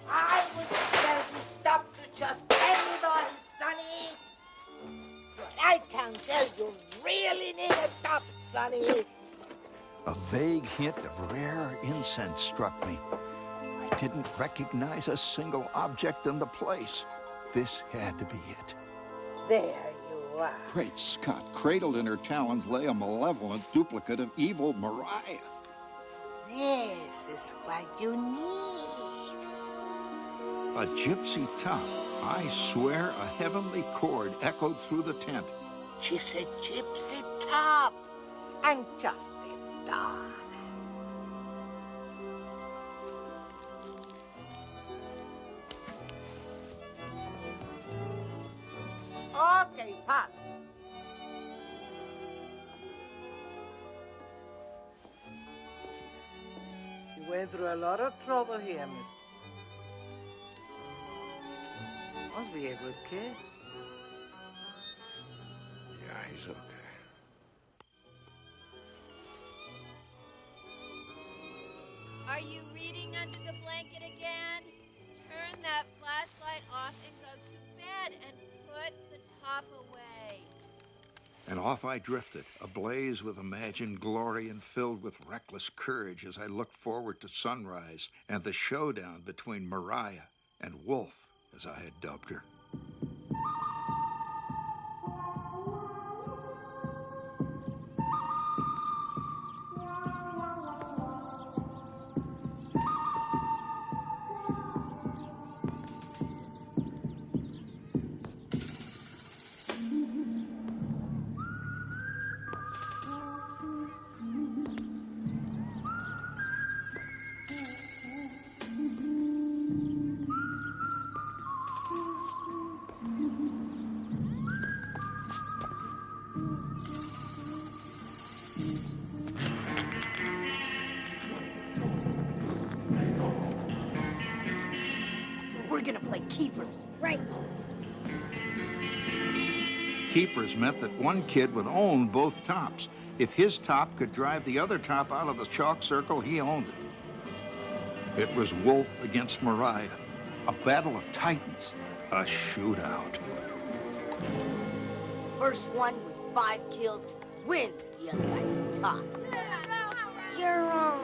I would tell you stop to just anybody, Sonny. But I can tell you really need a top, Sonny. A vague hint of rare incense struck me. I didn't recognize a single object in the place. This had to be it. There you are. Great Scott, cradled in her talons lay a malevolent duplicate of evil Mariah. This is what you need. A gypsy top. I swear a heavenly chord echoed through the tent. She's a gypsy top. And just a doll. Okay, Pop. You went through a lot of trouble here, Miss. Must be a good kid. Yeah, he's okay. Are you reading under the blanket again? Turn that flashlight off and go to bed and put the top away. And off I drifted, ablaze with imagined glory and filled with reckless courage as I looked forward to sunrise and the showdown between Mariah and Wolf, as I had dubbed her. We're gonna play keepers. Right. Keepers meant that one kid would own both tops. If his top could drive the other top out of the chalk circle, he owned it. It was Wolf against Mariah, a battle of titans, a shootout. First one with 5 kills wins the other guy's top. You're wrong.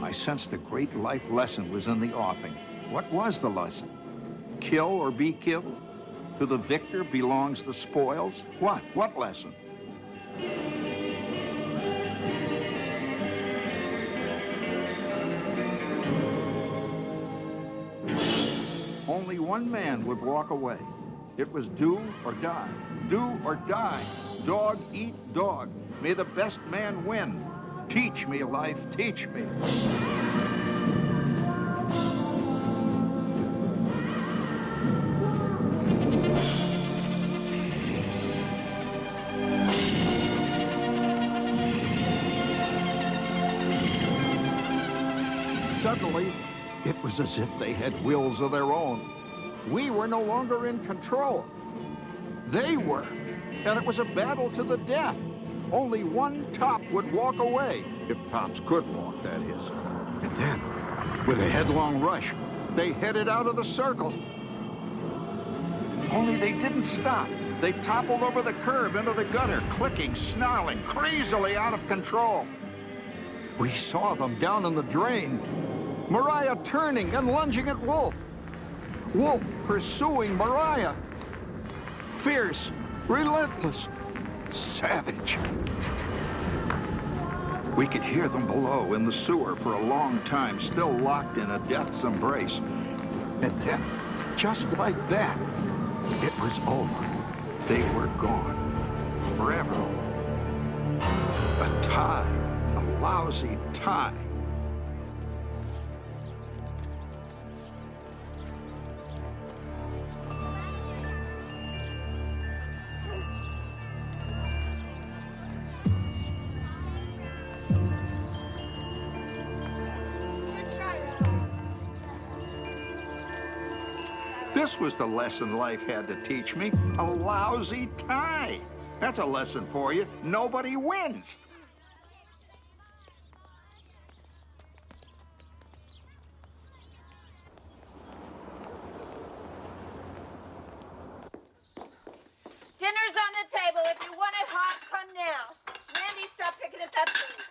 I sensed a great life lesson was in the offing. What was the lesson? Kill or be killed? To the victor belongs the spoils? What? What lesson? Only one man would walk away. It was do or die. Do or die. Dog eat dog. May the best man win. Teach me, life, teach me. Suddenly, it was as if they had wills of their own. We were no longer in control. They were, and it was a battle to the death. Only one top would walk away, if tops could walk, that is. And then, with a headlong rush, they headed out of the circle. Only they didn't stop. They toppled over the curb into the gutter, clicking, snarling, crazily out of control. We saw them down in the drain. Mariah turning and lunging at Wolf. Wolf pursuing Mariah. Fierce, relentless, savage. We could hear them below in the sewer for a long time, still locked in a death's embrace. And then, just like that, it was over. They were gone. Forever. A tie. A lousy tie. This was the lesson life had to teach me. A lousy tie. That's a lesson for you. Nobody wins. Dinner's on the table. If you want it hot, come now. Randy, stop picking at that food.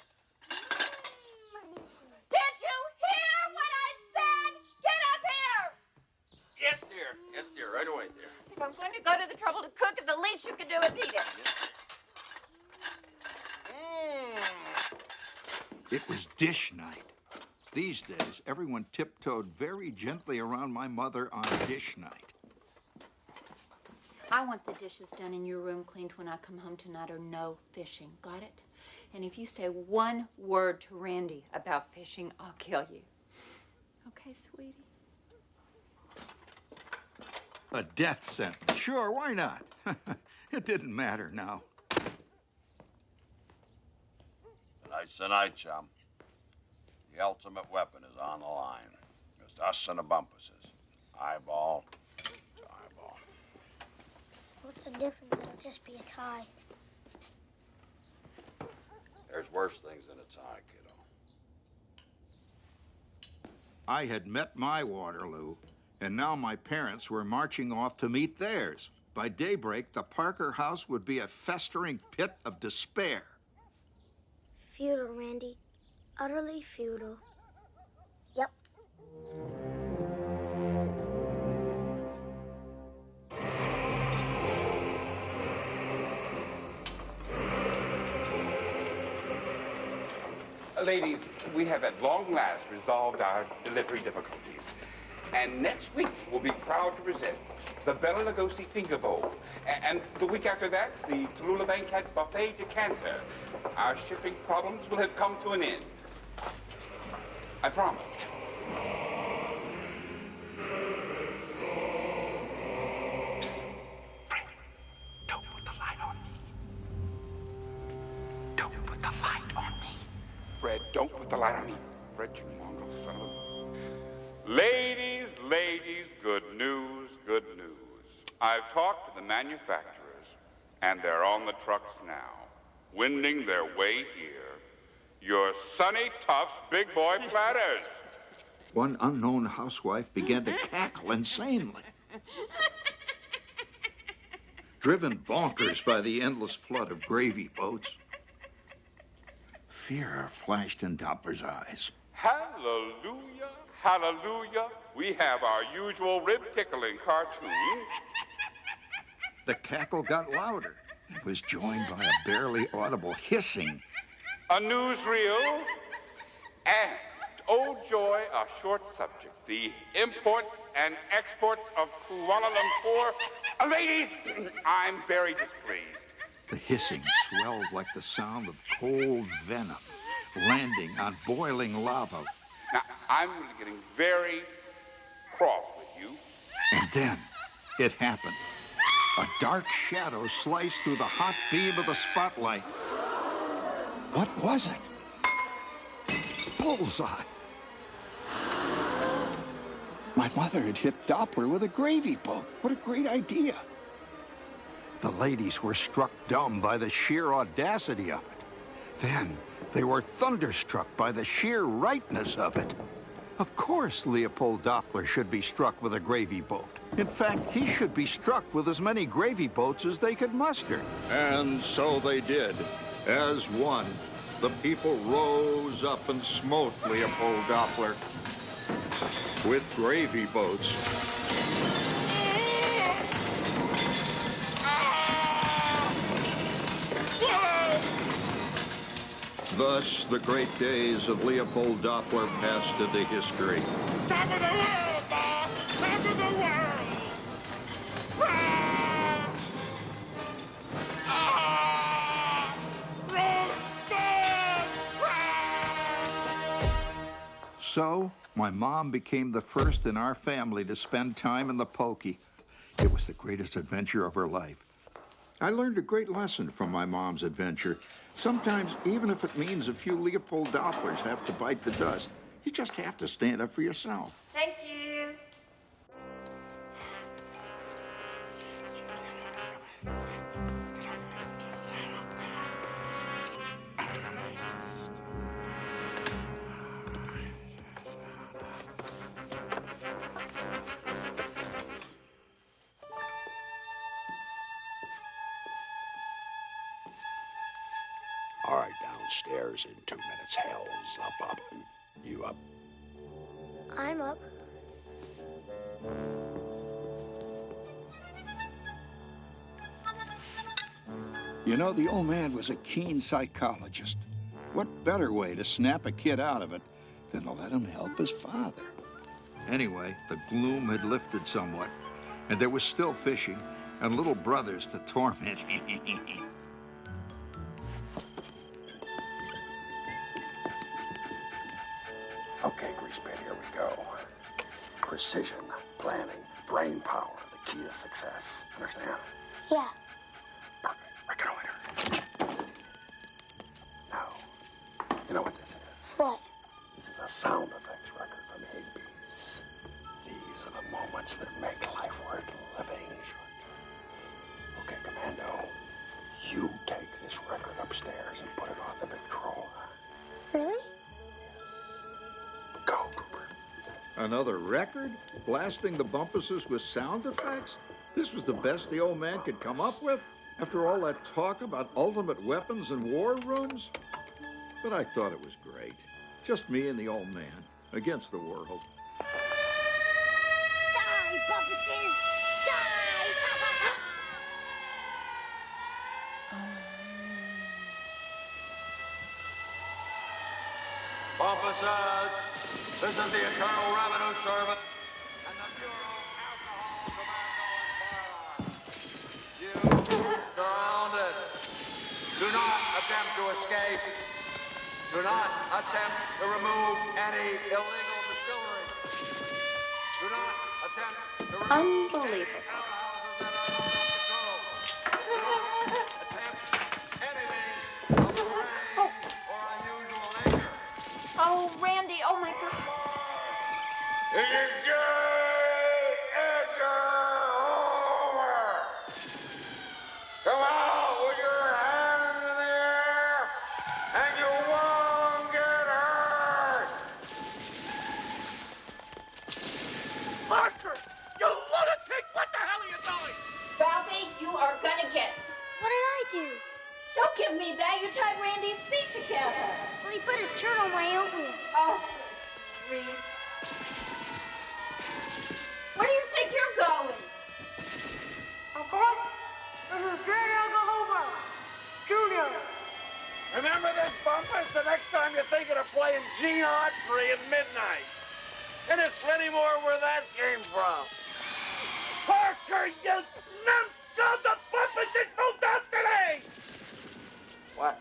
Did you hear what I said? Get up here! Yes, dear. Yes, dear. Right away, dear. If I'm going to go to the trouble to cook it, the least you can do is eat it. It was dish night. These days, everyone tiptoed very gently around my mother on dish night. I want the dishes done in your room cleaned when I come home tonight, or no fishing. Got it? And if you say one word to Randy about fishing, I'll kill you. Okay, sweetie? A death sentence. Sure, why not? It didn't matter now. Tonight's the night, chum. The ultimate weapon is on the line. Just us and the bumpuses. Eyeball to eyeball. What's the difference? It'll just be a tie. There's worse things than a tie, kiddo. I had met my Waterloo, and now my parents were marching off to meet theirs. By daybreak, the Parker house would be a festering pit of despair. Futile, Randy. Utterly futile. Yep. Ladies, we have at long last resolved our delivery difficulties. And next week, we'll be proud to present the Bela Lugosi Finger Bowl. And the week after that, the Tallulah Banquet Buffet Decanter. Our shipping problems will have come to an end. I promise. Psst. Fred, don't put the light on me. Don't put the light on me. Fred, don't put the light on me. Fred, you mongrel son of a... Ladies, good news, good news. I've talked to the manufacturers, and they're on the trucks now, winding their way here. Your Sunny Tuff's Big Boy Platters. One unknown housewife began to cackle insanely. Driven bonkers by the endless flood of gravy boats. Fear flashed in Doppler's eyes. Hallelujah, hallelujah. We have our usual rib-tickling cartoon. The cackle got louder and was joined by a barely audible hissing. A newsreel, and, oh joy, a short subject. The imports and exports of Kuala Lumpur. Ladies, I'm very displeased. The hissing swelled like the sound of cold venom landing on boiling lava. Now, I'm getting very cross with you. And then it happened. A dark shadow sliced through the hot beam of the spotlight. What was it? Bullseye. My mother had hit Doppler with a gravy boat. What a great idea. The ladies were struck dumb by the sheer audacity of it. Then they were thunderstruck by the sheer rightness of it. Of course, Leopold Doppler should be struck with a gravy boat. In fact, he should be struck with as many gravy boats as they could muster. And so they did, as one. the people rose up and smote Leopold Doppler with gravy boats. Thus, the great days of Leopold Doppler passed into history. Top of the world, boss! Top of the world! So, my mom became the first in our family to spend time in the pokey. It was the greatest adventure of her life. I learned a great lesson from my mom's adventure. Sometimes, even if it means a few Leopold Dopplers have to bite the dust, you just have to stand up for yourself. Thank you. All right, downstairs in 2 minutes. Hell's up. You up? I'm up. You know, the old man was a keen psychologist. What better way to snap a kid out of it than to let him help his father? Anyway, the gloom had lifted somewhat, and there was still fishing and little brothers to torment. Okay, Greasepit, here we go. Precision, planning, brain power, the key to success. Understand? Yeah. Reconnoiter. Now, you know what this is? What? This is a sound effects record from Higbee's. These are the moments that make life worth living. Okay, Commando, you take this record upstairs and put it on the Victrola. Really? Go, Trooper. Another record? Blasting the bumpuses with sound effects? This was the best the old man could come up with? After all that talk about ultimate weapons and war rooms? But I thought it was great. Just me and the old man against the world. Die, bumpuses! Die! Bumpuses, this is the Internal Revenue Service and the Bureau of Alcohol, Tobacco, and Firearms. You surrounded. Do not attempt to escape. Do not attempt to remove any illegal distilleries. Do not attempt to remove Unbelievable. Oh, Randy, oh my God. It is J. Edgar Hoover! Come out with your hands in the air, and you won't get hurt! Parker! You lunatic! What the hell are you doing? Ralphie, you are gonna get it. What did I do? Don't give me that. You tied Randy's feet together. Well, he put his turn on my oatmeal. Oh, Reese. Where do you think you're going? Of course, this is J. Edgar Hoover, Jr. Remember this, Bumpus, the next time you're thinking of playing Gene Autry at midnight. And there's plenty more where that came from. Parker, you numbskull! The Bumpus is moved out today! What?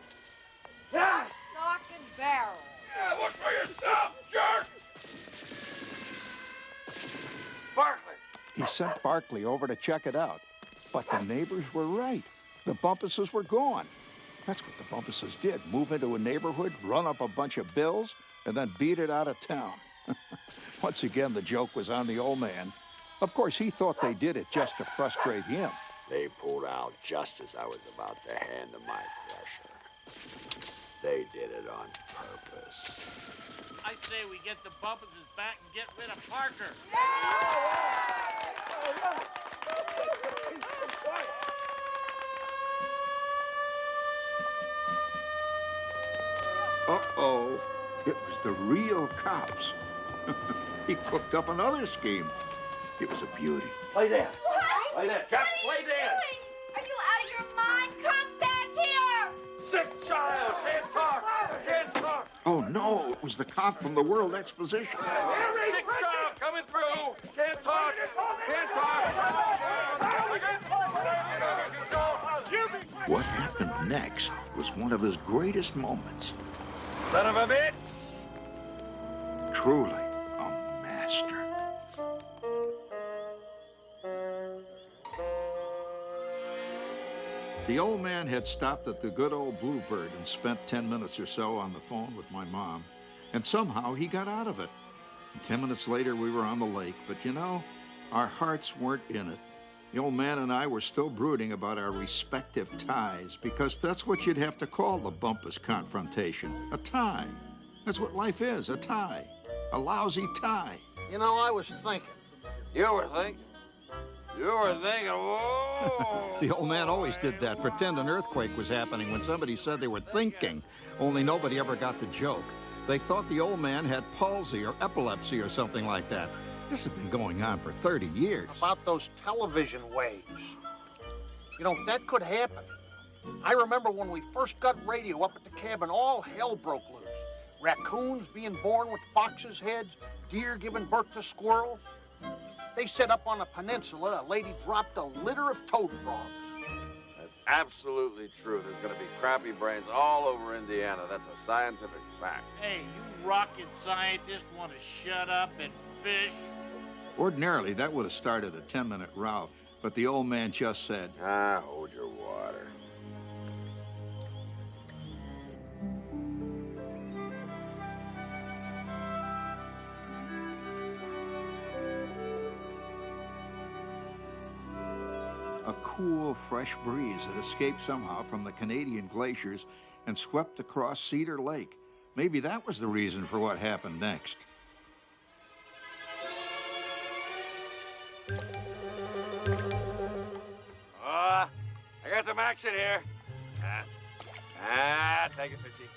Yeah! Stock and barrel. Yeah, look for yourself, jerk! Barkley! He sent Barkley over to check it out. But the neighbors were right. The Bumpuses were gone. That's what the Bumpuses did. Move into a neighborhood, run up a bunch of bills, and then beat it out of town. Once again, the joke was on the old man. Of course, he thought they did it just to frustrate him. They pulled out just as I was about to hand them my crusher. They did it on purpose. I say we get the Bumpuses back and get rid of Parker. Uh-oh. It was the real cops. He cooked up another scheme. It was a beauty. Play dead. What? Play dead. Just play dead. Are you out of your mind? Come back here! Sick child. Can't talk. Can't talk. Oh, no, it was the cop from the World Exposition. Sick child coming through. Can't talk. Can't talk. What happened next was one of his greatest moments. Son of a bitch. Truly a master. The old man had stopped at the good old Bluebird and spent 10 minutes or so on the phone with my mom, and somehow he got out of it. And 10 minutes later, we were on the lake, but you know, our hearts weren't in it. The old man and I were still brooding about our respective ties, because that's what you'd have to call the bumpus confrontation, a tie. That's what life is, a tie, a lousy tie. You know, I was thinking. You were thinking? You were thinking, whoa! The old man always did that, pretend an earthquake was happening when somebody said they were thinking, only nobody ever got the joke. They thought the old man had palsy or epilepsy or something like that. This had been going on for 30 years. About those television waves. You know, that could happen. I remember when we first got radio up at the cabin, all hell broke loose. Raccoons being born with foxes' heads, deer giving birth to squirrels. They said up on a peninsula, a lady dropped a litter of toad frogs. That's absolutely true. There's going to be crappy brains all over Indiana. That's a scientific fact. Hey, you rocket scientists want to shut up and fish? Ordinarily, that would have started a 10-minute row, but the old man just said, hold your water. A cool, fresh breeze had escaped somehow from the Canadian glaciers and swept across Cedar Lake. Maybe that was the reason for what happened next. I got some action here. Take it, fishy.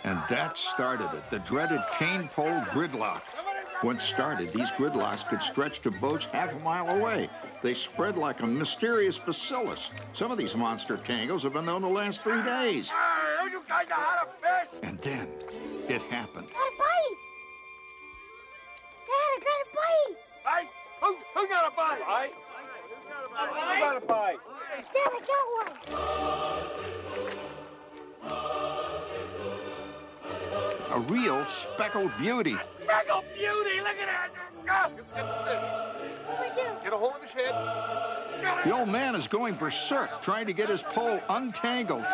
And that started it, the dreaded cane pole gridlock. Once started, these gridlocks could stretch to boats half a mile away. They spread like a mysterious bacillus. Some of these monster tangles have been known to last 3 days. You guys know how to fish? And then it happened. Got a bite! Dad, I got a bite! Bite? Who got a bite? Bite? Who got a bite? Dad, I got one! A real speckled beauty. Speckled beauty! Look at that! What do we do? Get a hold of his head. The old man is going berserk, trying to get his pole untangled.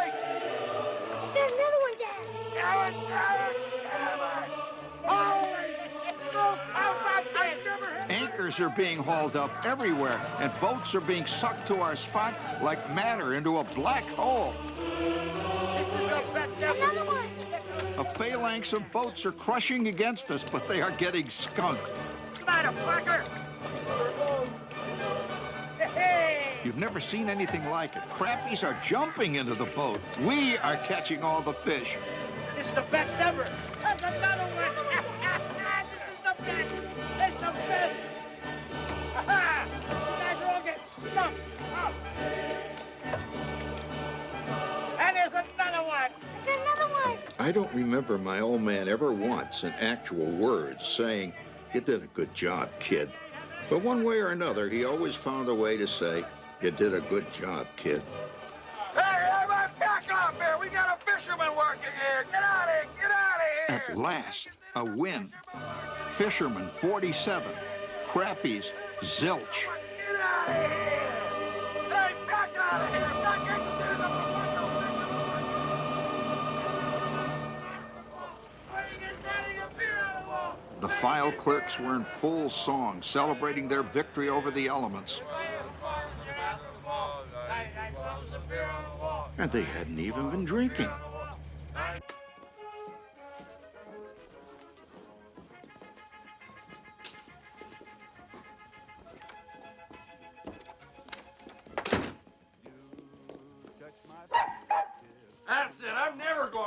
There's another one, Dad. Anchors are being hauled up everywhere, and boats are being sucked to our spot like matter into a black hole. Another one. A phalanx of boats are crushing against us, but they are getting skunked. Motherfucker! You've never seen anything like it. Crappies are jumping into the boat. We are catching all the fish. This is the best ever. That's another one. This is the best. It's the best. Aha! You guys are all getting stumped. Oh. And there's another one. I got another one. I don't remember my old man ever once in actual words saying, "You did a good job, kid." But one way or another, he always found a way to say, "You did a good job, kid." Hey, everybody back up here! We got a fisherman working here! Get out of here! Get out of here! At last, a win. Fisherman 47, crappies zilch. Get out of here! Hey, back out of here! Back into the The file clerks were in full song, celebrating their victory over the elements. And they hadn't even been drinking.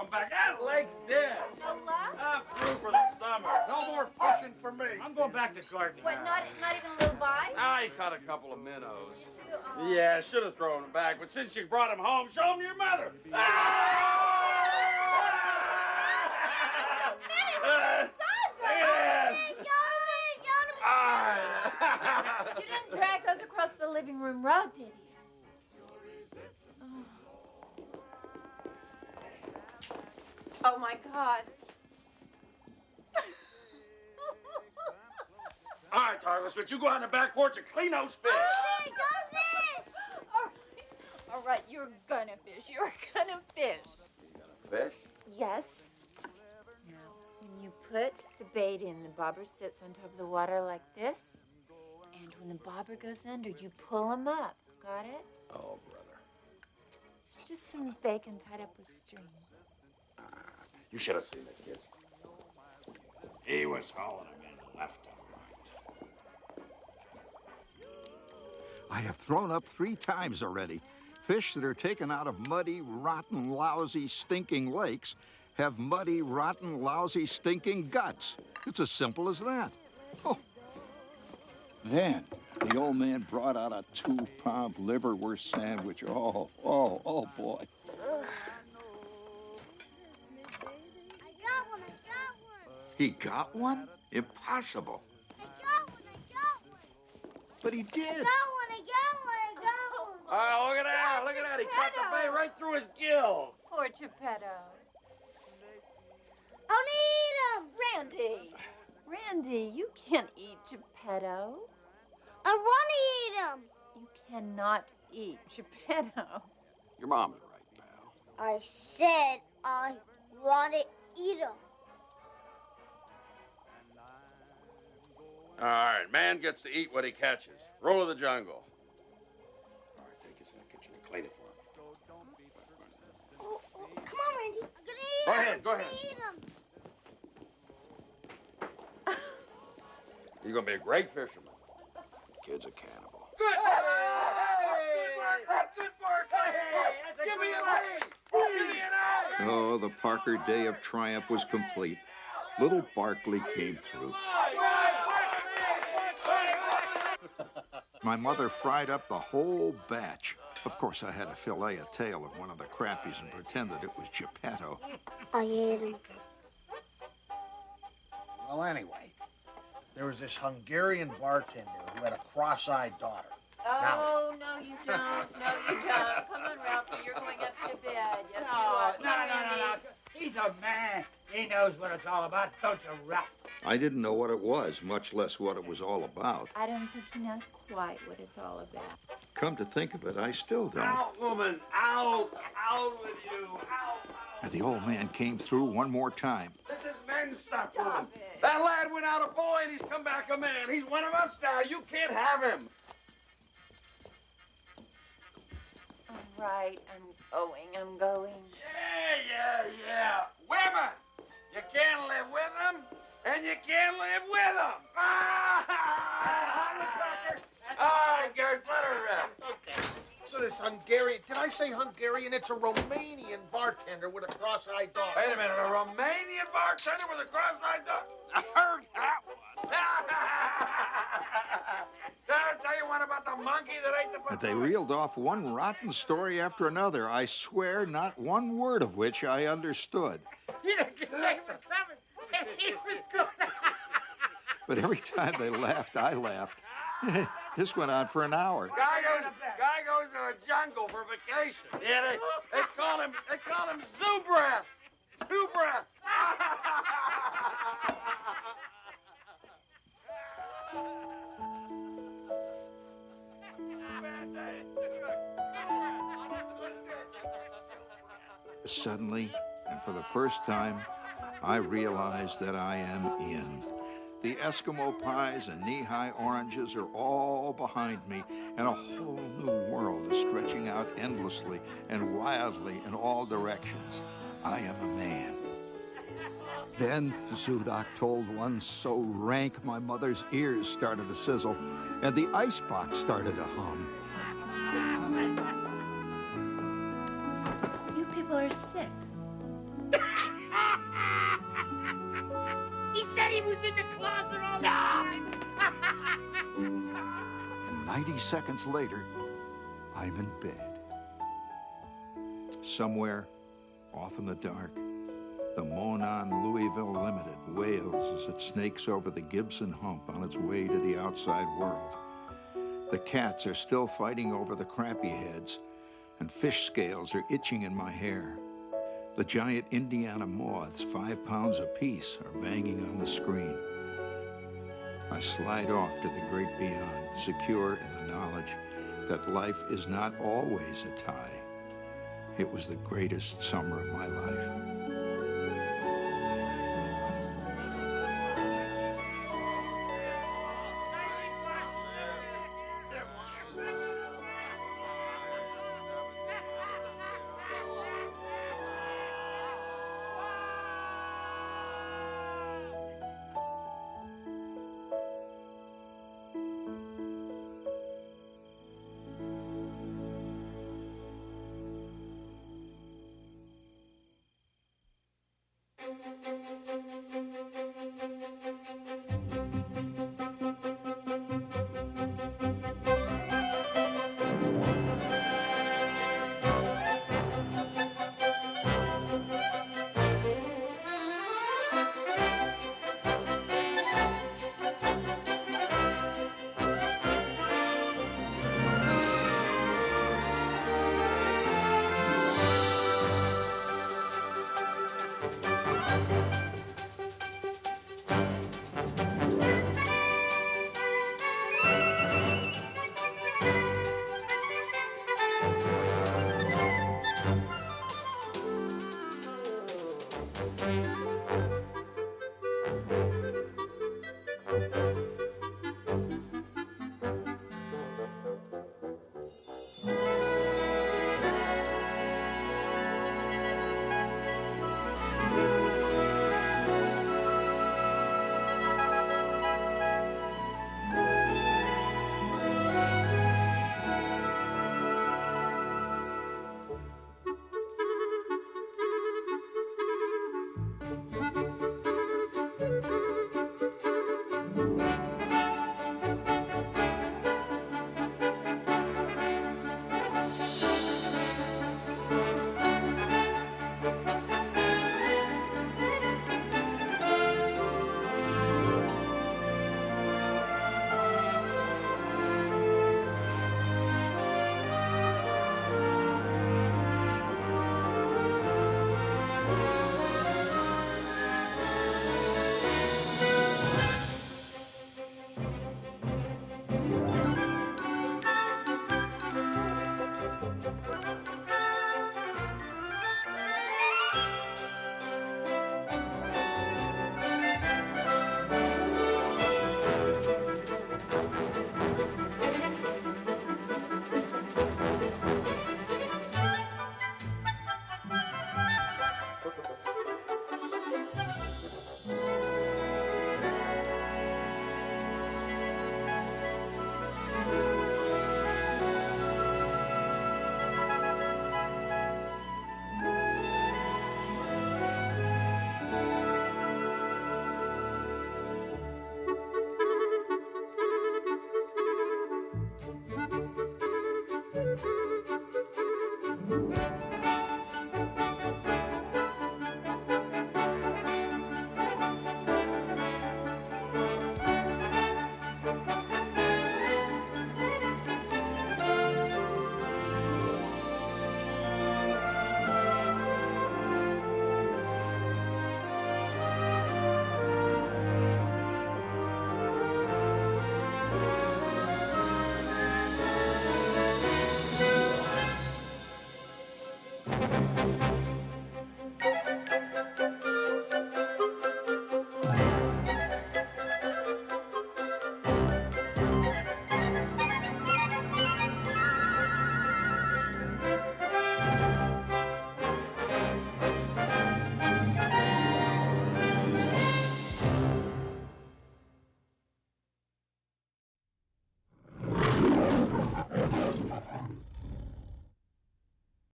them back. That lake's dead. No luck? I'm through for the summer. No more fishing for me. I'm going back to gardening. What, not even a little bite? I caught a couple of minnows. Oh. Yeah, should have thrown them back, but since you brought them home, show them to your mother. You didn't drag those across the living room rug, did you? Oh my God. All right, Targus, but you go out on the back porch and clean those fish. All right, you're gonna fish. You're gonna fish. Fish? Yes. Now, when you put the bait in, the bobber sits on top of the water like this. And when the bobber goes under, you pull him up. Got it? Oh, brother. It's just some bacon tied up with string. You should have seen the kids. He was hauling them in left and right. I have thrown up 3 times already. Fish that are taken out of muddy, rotten, lousy, stinking lakes have muddy, rotten, lousy, stinking guts. It's as simple as that. Oh. Then the old man brought out a 2-pound liverwurst sandwich. Oh boy. He got one? Impossible. I got one. But he did. I got one. Oh, look at that. He cut the bait right through his gills. Poor Geppetto. I want to eat him. Randy, you can't eat Geppetto. I want to eat him. You cannot eat Geppetto. Your mom's right, pal. I said I want to eat him. All right, man gets to eat what he catches. Roll of the jungle. All right, take us in the kitchen and clean it for him. Oh, come on, Randy. I'm going to eat him. Go ahead. Eat him. You're going to be a great fisherman. Kid's a cannibal. Good! Good work! Hey, give me an A! Give me an A! Oh, the Parker day of triumph was complete. Little Barkley came through. My mother fried up the whole batch. Of course, I had to fillet a tail of one of the crappies and pretend that it was Geppetto. I ate him. Well, anyway, there was this Hungarian bartender who had a cross-eyed daughter. Oh, no, you don't. No, you don't. Come on, Ralphie. You're going up to bed. Yes, you are. No. He's a man. He knows what it's all about, don't you, Ralph? I didn't know what it was, much less what it was all about. I don't think he knows quite what it's all about. Come to think of it, I still don't. Out, woman. Out. Out with you. Out. And the old man came through one more time. This is men's stuff, woman. That lad went out a boy and he's come back a man. He's one of us now. You can't have him. All right, I'm going. Yeah. Women, you can't live with them, and you can't live with them. All right, girls, let her rip. Okay. So this Hungarian, did I say Hungarian? It's a Romanian bartender with a cross-eyed dog. Wait a minute, a Romanian bartender with a cross-eyed dog? I heard that one. Did I tell you one about the monkey that ate the... But they reeled off one rotten story after another. I swear not one word of which I understood. You didn't get sick for coming. He was good. But every time they laughed, I laughed. This went on for an hour. Guy goes to a jungle for vacation. Yeah, they call him Zoo Breath. Zoo Breath. Suddenly, and for the first time, I realized that I am in. The Eskimo pies and knee-high oranges are all behind me, and a whole new world is stretching out endlessly and wildly in all directions. I am a man. Then Zudak told one so rank my mother's ears started to sizzle, and the icebox started to hum. You people are sick. Daddy was in the closet all the time. And 90 seconds later, I'm in bed. Somewhere off in the dark, the Monon Louisville Limited wails as it snakes over the Gibson hump on its way to the outside world. The cats are still fighting over the crappy heads, and fish scales are itching in my hair. The giant Indiana moths, 5 pounds apiece, are banging on the screen. I slide off to the great beyond, secure in the knowledge that life is not always a tie. It was the greatest summer of my life.